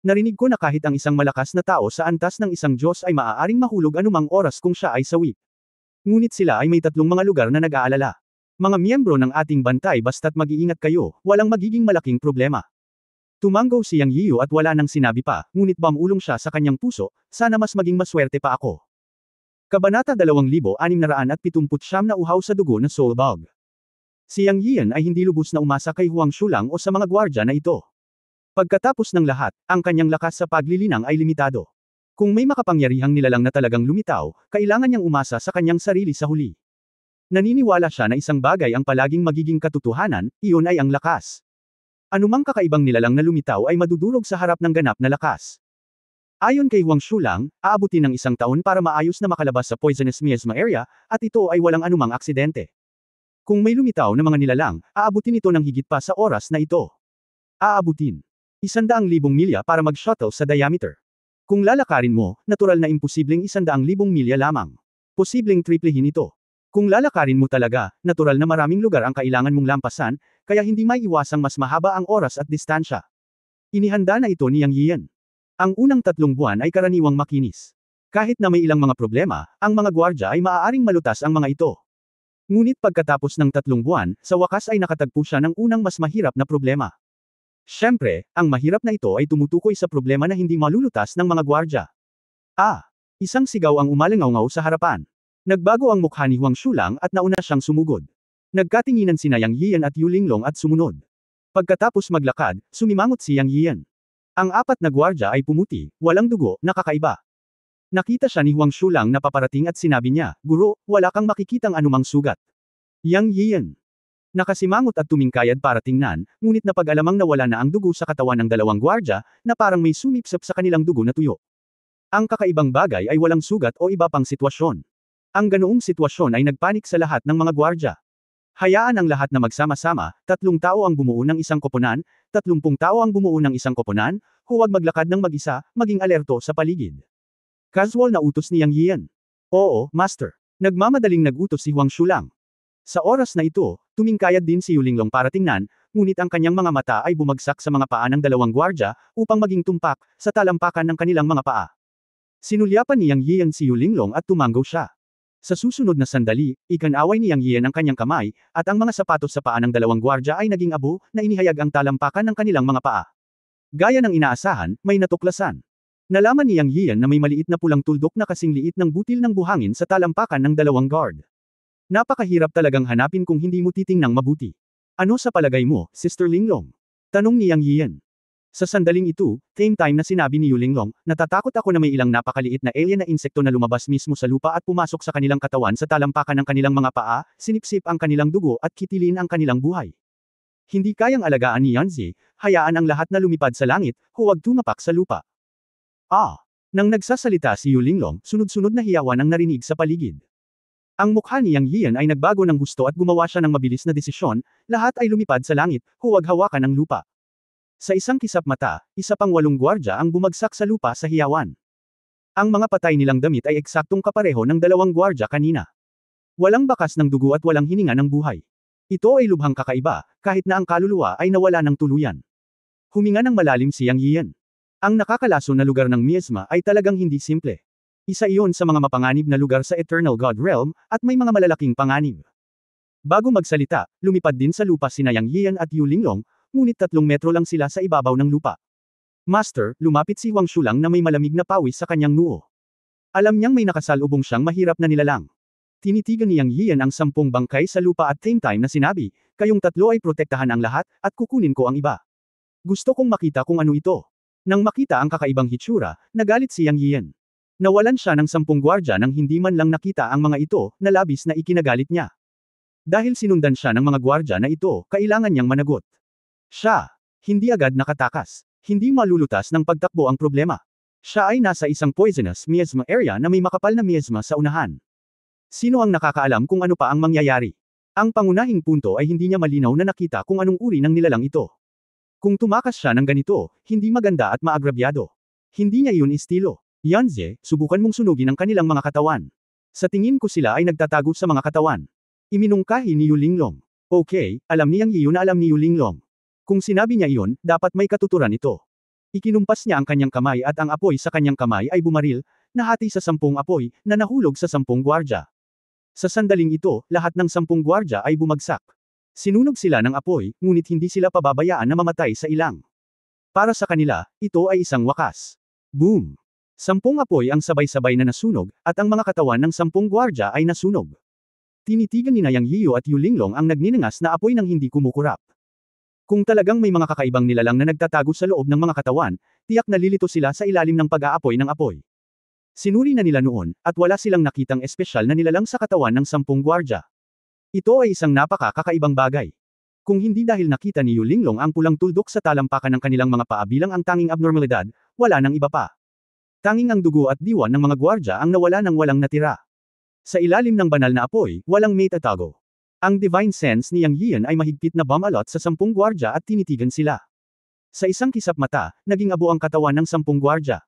Narinig ko na kahit ang isang malakas na tao sa antas ng isang Diyos ay maaaring mahulog anumang oras kung siya ay sawi. Ngunit sila ay may 3 mga lugar na nag-aalala. Mga miyembro ng ating bantay basta't mag-iingat kayo, walang magiging malaking problema. Tumango si Yang Yiu at wala nang sinabi pa, ngunit bamulong siya sa kanyang puso, sana mas maging maswerte pa ako. Kabanata 2679 na uhaw sa dugo na Soul Bug. Si Yang Yian ay hindi lubos na umasa kay Huang Shulang o sa mga gwardya na ito. Pagkatapos ng lahat, ang kanyang lakas sa paglilinang ay limitado. Kung may makapangyarihang nilalang na talagang lumitaw, kailangan niyang umasa sa kanyang sarili sa huli. Naniniwala siya na isang bagay ang palaging magiging katotohanan, iyon ay ang lakas. Anumang kakaibang nilalang na lumitaw ay madudurog sa harap ng ganap na lakas. Ayon kay Huang Shulang, aabutin ng 1 taon para maayos na makalabas sa poisonous miasma area, at ito ay walang anumang aksidente. Kung may lumitaw na mga nilalang, aabutin ito ng higit pa sa oras na ito. Aabutin 100,000 milya para mag-shuttle sa diameter. Kung lalakarin mo, natural na imposibleng 100,000 milya lamang. Posibleng triplehin ito. Kung lalakarin mo talaga, natural na maraming lugar ang kailangan mong lampasan, kaya hindi maiiwasang mas mahaba ang oras at distansya. Inihanda na ito ni Yang Yian. Ang unang 3 buwan ay karaniwang makinis. Kahit na may ilang mga problema, ang mga gwardya ay maaaring malutas ang mga ito. Ngunit pagkatapos ng 3 buwan, sa wakas ay nakatagpo siya ng unang mas mahirap na problema. Siyempre, ang mahirap na ito ay tumutukoy sa problema na hindi malulutas ng mga gwardya. Isang sigaw ang umalingaw sa harapan. Nagbago ang mukha ni Huang Shulang at nauna siyang sumugod. Nagkatinginan sina Yang Yian at Yu Linglong at sumunod. Pagkatapos maglakad, sumimangot si Yang Yian. Ang 4 na gwardya ay pumuti, walang dugo, nakakaiba. Nakita siya ni Huang Shulang na paparating at sinabi niya, "Guro, wala kang makikitang anumang sugat." Yang Yian nakasimangot at tumingkayad para tingnan, ngunit napag-alamang nawala na ang dugo sa katawan ng 2 gwardya, na parang may sumipsip sa kanilang dugo na tuyo. Ang kakaibang bagay ay walang sugat o iba pang sitwasyon. Ang ganoong sitwasyon ay nagpanik sa lahat ng mga gwardya. Hayaan ang lahat na magsama-sama, 3 tao ang bumuo ng isang koponan, 30 tao ang bumuo ng isang koponan, huwag maglakad ng mag-isa, maging alerto sa paligid. Casual na utos ni Yang Yian. Oo, Master. Nagmamadaling nag-utos si Huang Shulang. Sa oras na ito, tumingkayad din si Yu Linglong para tingnan, ngunit ang kanyang mga mata ay bumagsak sa mga paa ng 2 gwardya, upang maging tumpak, sa talampakan ng kanilang mga paa. Sinulyapan ni Yang Yian si Yu Linglong at tumanggo siya. Sa susunod na sandali, ikanaway ni Yang Yian ang kanyang kamay, at ang mga sapatos sa paa ng 2 gwardya ay naging abo, na inihayag ang talampakan ng kanilang mga paa. Gaya ng inaasahan, may natuklasan. Nalaman ni Yang Yian na may maliit na pulang tuldok na kasing liit ng butil ng buhangin sa talampakan ng 2 guard. Napakahirap talagang hanapin kung hindi mo titingnang mabuti. Ano sa palagay mo, Sister Linglong? Tanong ni Yang Yian. Sa sandaling ito, same time na sinabi ni Yu Linglong, natatakot ako na may ilang napakaliit na alien na insekto na lumabas mismo sa lupa at pumasok sa kanilang katawan sa talampakan ng kanilang mga paa, sinipsip ang kanilang dugo at kitilin ang kanilang buhay. Hindi kayang alagaan ni Yanzi, hayaan ang lahat na lumipad sa langit, huwag tumapak sa lupa. Nang nagsasalita si Yu Linglong, sunod-sunod na hiyawan ang narinig sa paligid. Ang mukha ni Yang Yian ay nagbago ng gusto at gumawa siya ng mabilis na desisyon, lahat ay lumipad sa langit, huwag hawakan ang lupa. Sa isang kisap mata, 1 pang 8 gwardya ang bumagsak sa lupa sa hiyawan. Ang mga patay nilang damit ay eksaktong kapareho ng 2 gwardya kanina. Walang bakas ng dugo at walang hininga ng buhay. Ito ay lubhang kakaiba, kahit na ang kaluluwa ay nawala ng tuluyan. Huminga ng malalim si Yang Yian. Ang nakakalaso na lugar ng miasma ay talagang hindi simple. Isa iyon sa mga mapanganib na lugar sa Eternal God Realm, at may mga malalaking panganib. Bago magsalita, lumipad din sa lupa sina Yang Yian at Yu Linglong, ngunit 3 metro lang sila sa ibabaw ng lupa. Master, lumapit si Huang Shulang na may malamig na pawis sa kanyang noo. Alam niyang may nakasalubong siyang mahirap na nilalang. Tinitigan ni Yang Yian ang 10 bangkay sa lupa at same time na sinabi, kayong 3 ay protektahan ang lahat, at kukunin ko ang iba. Gusto kong makita kung ano ito. Nang makita ang kakaibang hitsura, nagalit si Yang Yian. Nawalan siya ng 10 gwardya nang hindi man lang nakita ang mga ito, na labis na ikinagalit niya. Dahil sinundan siya ng mga gwardya na ito, kailangan niyang managot. Siya, hindi agad nakatakas. Hindi malulutas ng pagtakbo ang problema. Siya ay nasa isang poisonous miasma area na may makapal na miasma sa unahan. Sino ang nakakaalam kung ano pa ang mangyayari? Ang pangunahing punto ay hindi niya malinaw na nakita kung anong uri ng nilalang ito. Kung tumakas siya ng ganito, hindi maganda at maagrabyado. Hindi niya iyon estilo. Yanzi, subukan mong sunugin ang kanilang mga katawan. Sa tingin ko sila ay nagtatago sa mga katawan. Iminungkahi ni Yu Linglong. Okay, alam ni Yang Yian na alam ni Yu Linglong. Kung sinabi niya iyon, dapat may katuturan ito. Ikinumpas niya ang kanyang kamay at ang apoy sa kanyang kamay ay bumaril, nahati sa 10 apoy, na nahulog sa 10 gwardya. Sa sandaling ito, lahat ng 10 gwardya ay bumagsak. Sinunog sila ng apoy, ngunit hindi sila pababayaan na mamatay sa ilang. Para sa kanila, ito ay isang wakas. Boom! 10 apoy ang sabay-sabay na nasunog, at ang mga katawan ng 10 gwardya ay nasunog. Tinitigan ni Yang Yiyu at Yu Linglong ang nagninangas na apoy ng hindi kumukurap. Kung talagang may mga kakaibang nilalang na nagtatago sa loob ng mga katawan, tiyak nalilito sila sa ilalim ng pag-aapoy ng apoy. Sinuri na nila noon, at wala silang nakitang espesyal na nilalang sa katawan ng 10 gwardya. Ito ay isang napaka-kakaibang bagay. Kung hindi dahil nakita ni Yu Linglong ang pulang tuldok sa talampakan ng kanilang mga paa bilang ang tanging abnormalidad, wala nang iba pa. Tanging ang dugo at diwa ng mga gwardya ang nawala nang walang natira. Sa ilalim ng banal na apoy, walang may tatago. Ang divine sense ni Yang Yian ay mahigpit na bumalot sa 10 gwardya at tinitigan sila. Sa isang kisap mata, naging abo ang katawan ng 10 gwardya.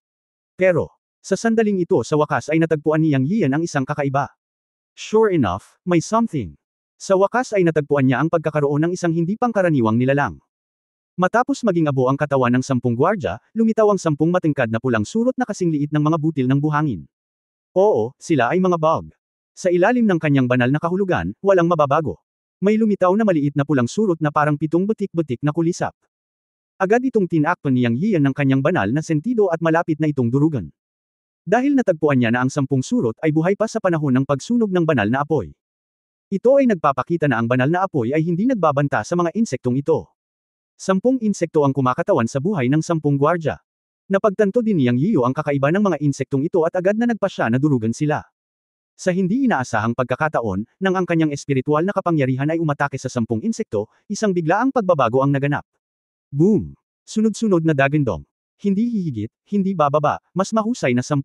Pero, sa sandaling ito sa wakas ay natagpuan ni Yang Yian ang isang kakaiba. Sure enough, may something. Sa wakas ay natagpuan niya ang pagkakaroon ng isang hindi pangkaraniwang nilalang. Matapos maging abo ang katawan ng 10 gwardya, lumitaw ang 10 matingkad na pulang surot na kasing liit ng mga butil ng buhangin. Oo, sila ay mga bug. Sa ilalim ng kanyang banal na kahulugan, walang mababago. May lumitaw na maliit na pulang surot na parang 7 butik-butik na kulisap. Agad itong tinakpan ni Yang Yian ng kanyang banal na sentido at malapit na itong durugan. Dahil natagpuan niya na ang 10 surot ay buhay pa sa panahon ng pagsunog ng banal na apoy. Ito ay nagpapakita na ang banal na apoy ay hindi nagbabanta sa mga insektong ito. 10 insekto ang kumakatawan sa buhay ng 10 gwardya. Napagtanto din ni Yang Yiu ang kakaiba ng mga insektong ito at agad na nagpasya na durugan sila. Sa hindi inaasahang pagkakataon, nang ang kanyang espiritual na kapangyarihan ay umatake sa 10 insekto, isang biglaang pagbabago ang naganap. Boom! Sunod-sunod na dagandong. Hindi hihigit, hindi bababa, mas mahusay na 10.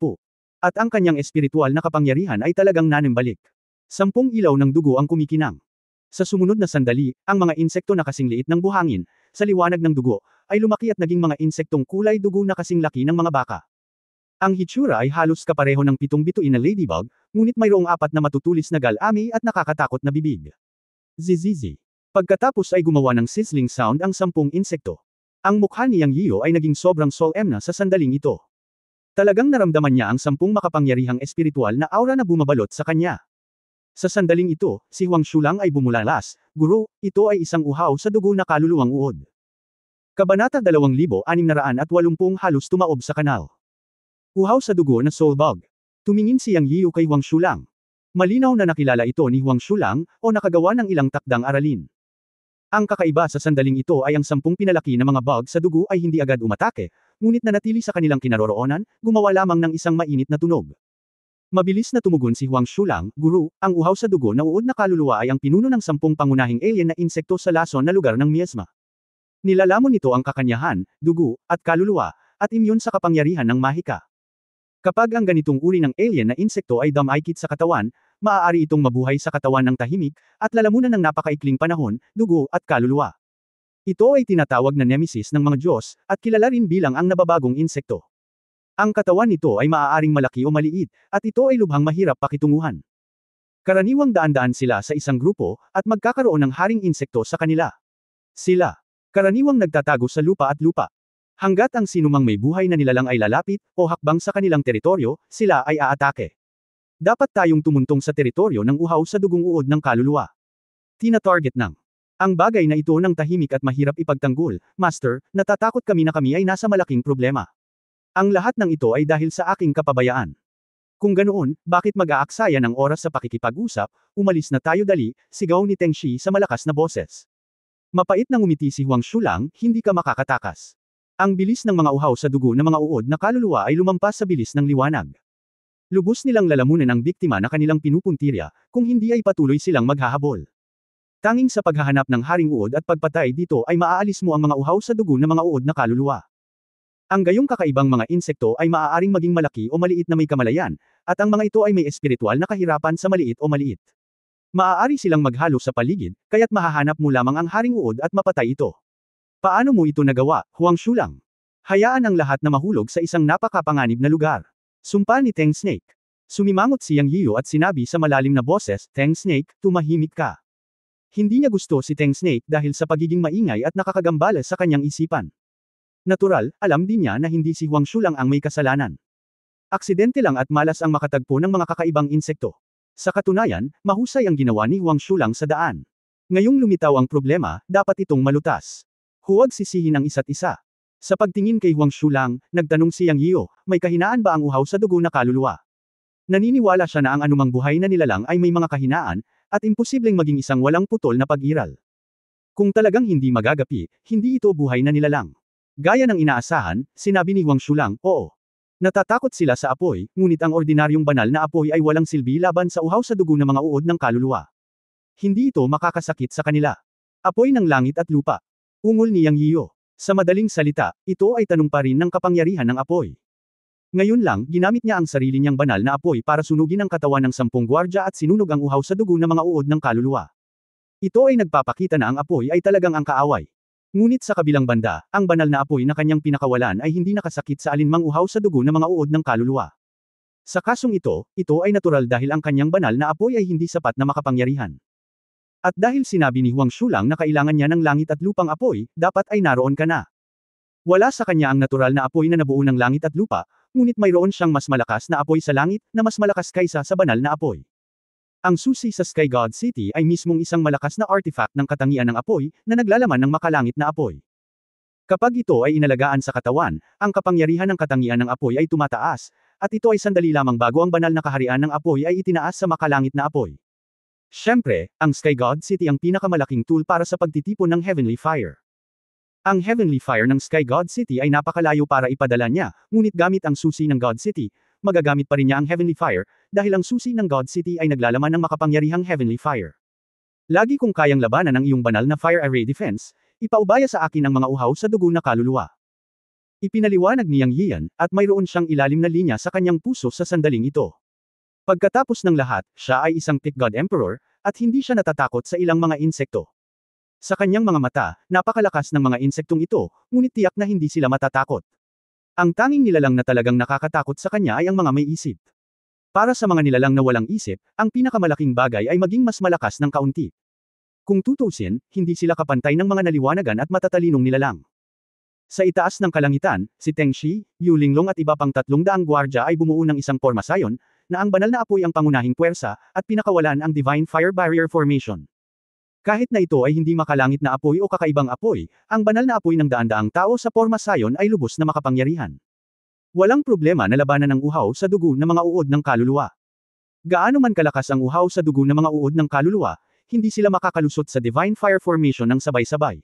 At ang kanyang espiritual na kapangyarihan ay talagang nanimbalik. 10 ilaw ng dugo ang kumikinang. Sa sumunod na sandali, ang mga insekto na kasing liit ng buhangin, sa liwanag ng dugo, ay lumaki at naging mga insektong kulay dugo na kasing laki ng mga baka. Ang hitsura ay halos kapareho ng 7 bituin na ladybug, ngunit mayroong 4 na matutulis na galami at nakakatakot na bibig. Zizizi. Pagkatapos ay gumawa ng sizzling sound ang 10 insekto. Ang mukha ni Yang Yiu ay naging sobrang solemn na sa sandaling ito. Talagang naramdaman niya ang 10 makapangyarihang espiritual na aura na bumabalot sa kanya. Sa sandaling ito, si Huang Shulang ay bumulalas, Guro, ito ay isang uhaw sa dugo na kaluluwang uod. Kabanata 2680 halos tumaob sa kanal. Uhaw sa dugo na soul bug. Tumingin si Yang Yiu kay Huang Shulang. Malinaw na nakilala ito ni Huang Shulang, o nakagawa ng ilang takdang aralin. Ang kakaiba sa sandaling ito ay ang 10 pinalaki na mga bug sa dugo ay hindi agad umatake, ngunit nanatili sa kanilang kinaroroonan, gumawa lamang ng isang mainit na tunog. Mabilis na tumugon si Huang Shulang, Guru, ang uhaw sa dugo na uod na kaluluwa ay ang pinuno ng 10 pangunahing alien na insekto sa lason na lugar ng miasma. Nilalamon nito ang kakanyahan, dugo, at kaluluwa, at imyon sa kapangyarihan ng mahika. Kapag ang ganitong uri ng alien na insekto ay damaykit sa katawan, maaari itong mabuhay sa katawan ng tahimik, at lalamunan ng napakaikling panahon, dugo, at kaluluwa. Ito ay tinatawag na nemesis ng mga Diyos, at kilala rin bilang ang nababagong insekto. Ang katawan nito ay maaaring malaki o maliit, at ito ay lubhang mahirap pakitunguhan. Karaniwang daan-daan sila sa isang grupo, at magkakaroon ng haring insekto sa kanila. Sila, karaniwang nagtatago sa lupa at lupa. Hanggat ang sinumang may buhay na nilalang ay lalapit, o hakbang sa kanilang teritoryo, sila ay aatake. Dapat tayong tumuntong sa teritoryo ng uhaw sa dugong uod ng kaluluwa. Tina-target ng ang bagay na ito ng tahimik at mahirap ipagtanggol, Master, natatakot kami na kami ay nasa malaking problema. Ang lahat ng ito ay dahil sa aking kapabayaan. Kung ganoon, bakit mag-aaksaya ng oras sa pakikipag-usap, umalis na tayo dali, sigaw ni Teng Shi sa malakas na boses. Mapait na ngumiti si Huang Shulang, hindi ka makakatakas. Ang bilis ng mga uhaw sa dugo ng mga uod na kaluluwa ay lumampas sa bilis ng liwanag. Lubos nilang lalamunan ang biktima na kanilang pinupuntirya, kung hindi ay patuloy silang maghahabol. Tanging sa paghahanap ng haring uod at pagpatay dito ay maaalis mo ang mga uhaw sa dugo ng mga uod na kaluluwa. Ang gayong kakaibang mga insekto ay maaaring maging malaki o maliit na may kamalayan, at ang mga ito ay may espiritual na kahirapan sa maliit o maliit. Maaari silang maghalo sa paligid, kaya't mahahanap mo lamang ang haring uod at mapatay ito. Paano mo ito nagawa, Huang Shulang? Hayaan ang lahat na mahulog sa isang napakapanganib na lugar. Sumpa ni Teng Snake. Sumimangot si Yang Yiu at sinabi sa malalim na boses, Teng Snake, tumahimik ka. Hindi niya gusto si Teng Snake dahil sa pagiging maingay at nakakagambala sa kanyang isipan. Natural, alam din niya na hindi si Huang Shulang ang may kasalanan. Aksidente lang at malas ang makatagpo ng mga kakaibang insekto. Sa katunayan, mahusay ang ginawa ni Huang Shulang sa daan. Ngayong lumitaw ang problema, dapat itong malutas. Huwag sisihin ang isa't isa. Sa pagtingin kay Huang Shulang, nagtanong si Yang Yiu, may kahinaan ba ang uhaw sa dugo na kaluluwa? Naniniwala siya na ang anumang buhay na nilalang ay may mga kahinaan, At imposibleng maging isang walang putol na pag-iral. Kung talagang hindi magagapi, hindi ito buhay na nilalang. Gaya ng inaasahan, sinabi ni Huang Shulang, oo. Natatakot sila sa apoy, ngunit ang ordinaryong banal na apoy ay walang silbi laban sa uhaw sa dugo ng mga uod ng kaluluwa. Hindi ito makakasakit sa kanila. Apoy ng langit at lupa. Ungol ni Yang Yiyo. Sa madaling salita, ito ay tanong pa rin ng kapangyarihan ng apoy. Ngayon lang, ginamit niya ang sarili niyang banal na apoy para sunugin ang katawan ng 10 gwardya at sinunog ang uhaw sa dugo ng mga uod ng kaluluwa. Ito ay nagpapakita na ang apoy ay talagang ang kaaway. Ngunit sa kabilang banda, ang banal na apoy na kanyang pinakawalan ay hindi nakasakit sa alinmang uhaw sa dugo ng mga uod ng kaluluwa. Sa kasong ito ay natural dahil ang kanyang banal na apoy ay hindi sapat na makapangyarihan. At dahil sinabi ni Huang Shulang na kailangan niya ng langit at lupang apoy, dapat ay naroon ka na. Wala sa kanya ang natural na apoy na nabuo ng langit at lupa, ngunit mayroon siyang mas malakas na apoy sa langit na mas malakas kaysa sa banal na apoy. Ang susi sa Sky God City ay mismong isang malakas na artifact ng katangian ng apoy, na naglalaman ng makalangit na apoy. Kapag ito ay inalagaan sa katawan, ang kapangyarihan ng katangian ng apoy ay tumataas, at ito ay sandali lamang bago ang banal na kaharian ng apoy ay itinaas sa makalangit na apoy. Siyempre, ang Sky God City ang pinakamalaking tool para sa pagtitipon ng Heavenly Fire. Ang Heavenly Fire ng Sky God City ay napakalayo para ipadala niya, ngunit gamit ang susi ng God City, magagamit pa rin niya ang Heavenly Fire, dahil ang susi ng God City ay naglalaman ng makapangyarihang Heavenly Fire. Lagi kong kayang labanan ang iyong banal na Fire Array Defense, ipaubaya sa akin ang mga uhaw sa dugo na kaluluwa. Ipinaliwanag ni Yang Yiyan, at mayroon siyang ilalim na linya sa kanyang puso sa sandaling ito. Pagkatapos ng lahat, siya ay isang Peak God Emperor, at hindi siya natatakot sa ilang mga insekto. Sa kanyang mga mata, napakalakas ng mga insektong ito, ngunit tiyak na hindi sila matatakot. Ang tanging nilalang na talagang nakakatakot sa kanya ay ang mga may isip. Para sa mga nilalang na walang isip, ang pinakamalaking bagay ay maging mas malakas ng kaunti. Kung tutusin, hindi sila kapantay ng mga naliwanagan at matatalinong nilalang. Sa itaas ng kalangitan, si Teng Shi, Yu Linglong at iba pang 300 gwardya ay bumuo ng isang formasayon, na ang banal na apoy ang pangunahing puwersa, at pinakawalan ang Divine Fire Barrier Formation. Kahit na ito ay hindi makalangit na apoy o kakaibang apoy, ang banal na apoy ng daan-daang tao sa formasayon ay lubos na makapangyarihan. Walang problema na labanan ng uhaw sa dugo ng mga uod ng kaluluwa. Gaano man kalakas ang uhaw sa dugo ng mga uod ng kaluluwa, hindi sila makakalusot sa Divine Fire Formation ng sabay-sabay.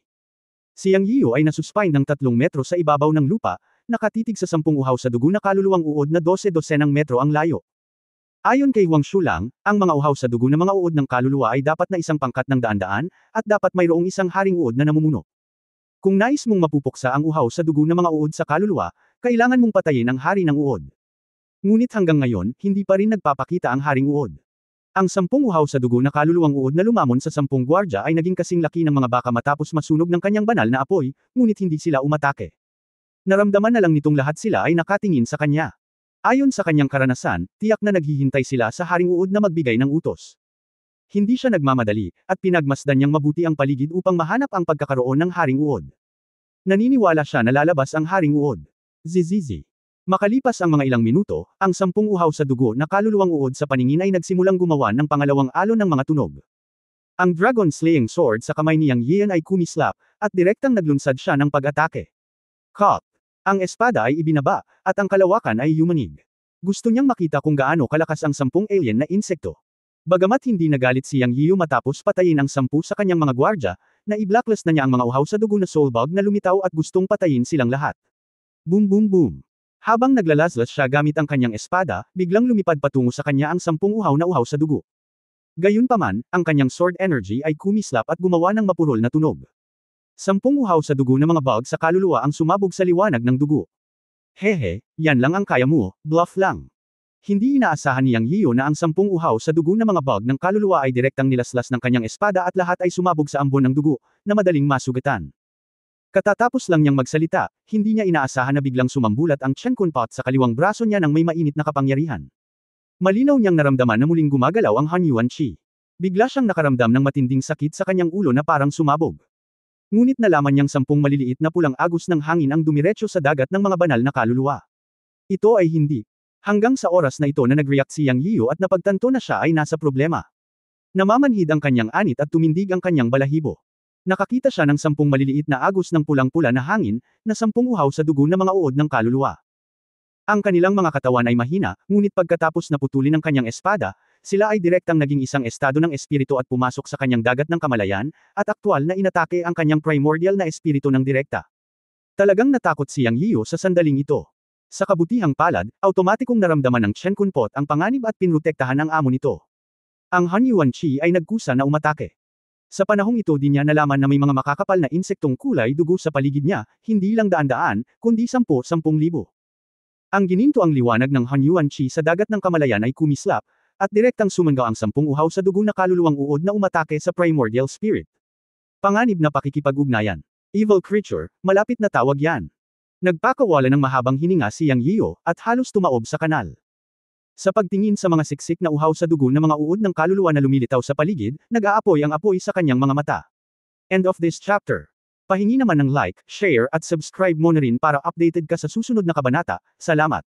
Si Yang Yiyo ay nasuspine ng 3 metro sa ibabaw ng lupa, nakatitig sa 10 uhaw sa dugo na kaluluwang uod na 12-dosenang metro ang layo. Ayon kay Huang Shulang, ang mga uhaw sa dugo ng mga uod ng kaluluwa ay dapat na isang pangkat ng daan-daan, at dapat mayroong isang haring uod na namumuno. Kung nais mong mapupuksa ang uhaw sa dugo ng mga uod sa kaluluwa, kailangan mong patayin ang hari ng uod. Ngunit hanggang ngayon, hindi pa rin nagpapakita ang haring uod. Ang 10 uhaw sa dugo na kaluluwang uod na lumamon sa 10 gwardya ay naging kasing laki ng mga baka matapos masunog ng kanyang banal na apoy, ngunit hindi sila umatake. Naramdaman na lang nitong lahat sila ay nakatingin sa kanya. Ayon sa kanyang karanasan, tiyak na naghihintay sila sa haring uod na magbigay ng utos. Hindi siya nagmamadali, at pinagmasdan niyang mabuti ang paligid upang mahanap ang pagkakaroon ng haring uod. Naniniwala siya na lalabas ang haring uod. Zizizi. Makalipas ang mga ilang minuto, ang 10 uhaw sa dugo na kaluluwang uod sa paningin ay nagsimulang gumawa ng pangalawang alon ng mga tunog. Ang Dragon Slaying Sword sa kamay ni Yang Yiyan ay kumislap, at direktang naglunsad siya ng pag-atake. Cut! Ang espada ay ibinaba, at ang kalawakan ay yumanig. Gusto niyang makita kung gaano kalakas ang 10 alien na insekto. Bagamat hindi nagalit si Yang Yiyo matapos patayin ang 10 sa kanyang mga gwardya, na i-blacklist na niya ang mga uhaw sa dugo na soulbug na lumitaw at gustong patayin silang lahat. Boom boom boom. Habang naglalaslas siya gamit ang kanyang espada, biglang lumipad patungo sa kanya ang 10 uhaw na uhaw sa dugo. Gayunpaman, ang kanyang sword energy ay kumislap at gumawa ng mapurol na tunog. 10 uhaw sa dugo ng mga bug sa kaluluwa ang sumabog sa liwanag ng dugo. Hehe, yan lang ang kaya mo, bluff lang. Hindi inaasahan ni Yang Yiyo na ang 10 uhaw sa dugo ng mga bug ng kaluluwa ay direktang nilaslas ng kanyang espada at lahat ay sumabog sa ambon ng dugo, na madaling masugatan. Katatapos lang niyang magsalita, hindi niya inaasahan na biglang sumambulat ang Chen Kunpot sa kaliwang braso niya ng may mainit na kapangyarihan. Malinaw niyang naramdaman na muling gumagalaw ang Han Yuan Chi. Bigla siyang nakaramdam ng matinding sakit sa kanyang ulo na parang sumabog. Ngunit nalaman niyang 10 maliliit na pulang agos ng hangin ang dumiretso sa dagat ng mga banal na kaluluwa. Ito ay hindi. Hanggang sa oras na ito na nag-react si Yang Yiyo at napagtanto na siya ay nasa problema. Namamanhid ang kanyang anit at tumindig ang kanyang balahibo. Nakakita siya ng 10 maliliit na agos ng pulang-pula na hangin, na 10 uhaw sa dugo ng mga uod ng kaluluwa. Ang kanilang mga katawan ay mahina, ngunit pagkatapos na putulin ang kanyang espada, sila ay direktang naging isang estado ng espiritu at pumasok sa kanyang dagat ng kamalayan, at aktwal na inatake ang kanyang primordial na espiritu ng direkta. Talagang natakot si Yang Yiyo sa sandaling ito. Sa kabutihang palad, automatikong naramdaman ng Chen Kunpot ang panganib at pinrotektahan ang amo nito. Ang Han Yuanqi ay nagkusa na umatake. Sa panahong ito di niya nalaman na may mga makakapal na insektong kulay dugo sa paligid niya, hindi lang daan-daan, kundi 10,000 libo. Ang gininto ang liwanag ng Han Yuanqi sa dagat ng kamalayan ay kumislap, at direktang sumangaw ang 10 uhaw sa dugo na kaluluwang uod na umatake sa primordial spirit. Panganib na pakikipag-ugnayan. Evil creature, malapit na tawag yan. Nagpakawala ng mahabang hininga si Yang Yiyo, at halos tumaob sa kanal. Sa pagtingin sa mga siksik na uhaw sa dugo ng mga uod ng kaluluwa na lumilitaw sa paligid, nag-aapoy ang apoy sa kanyang mga mata. End of this chapter. Pahingi naman ng like, share at subscribe mo na rin para updated ka sa susunod na kabanata. Salamat.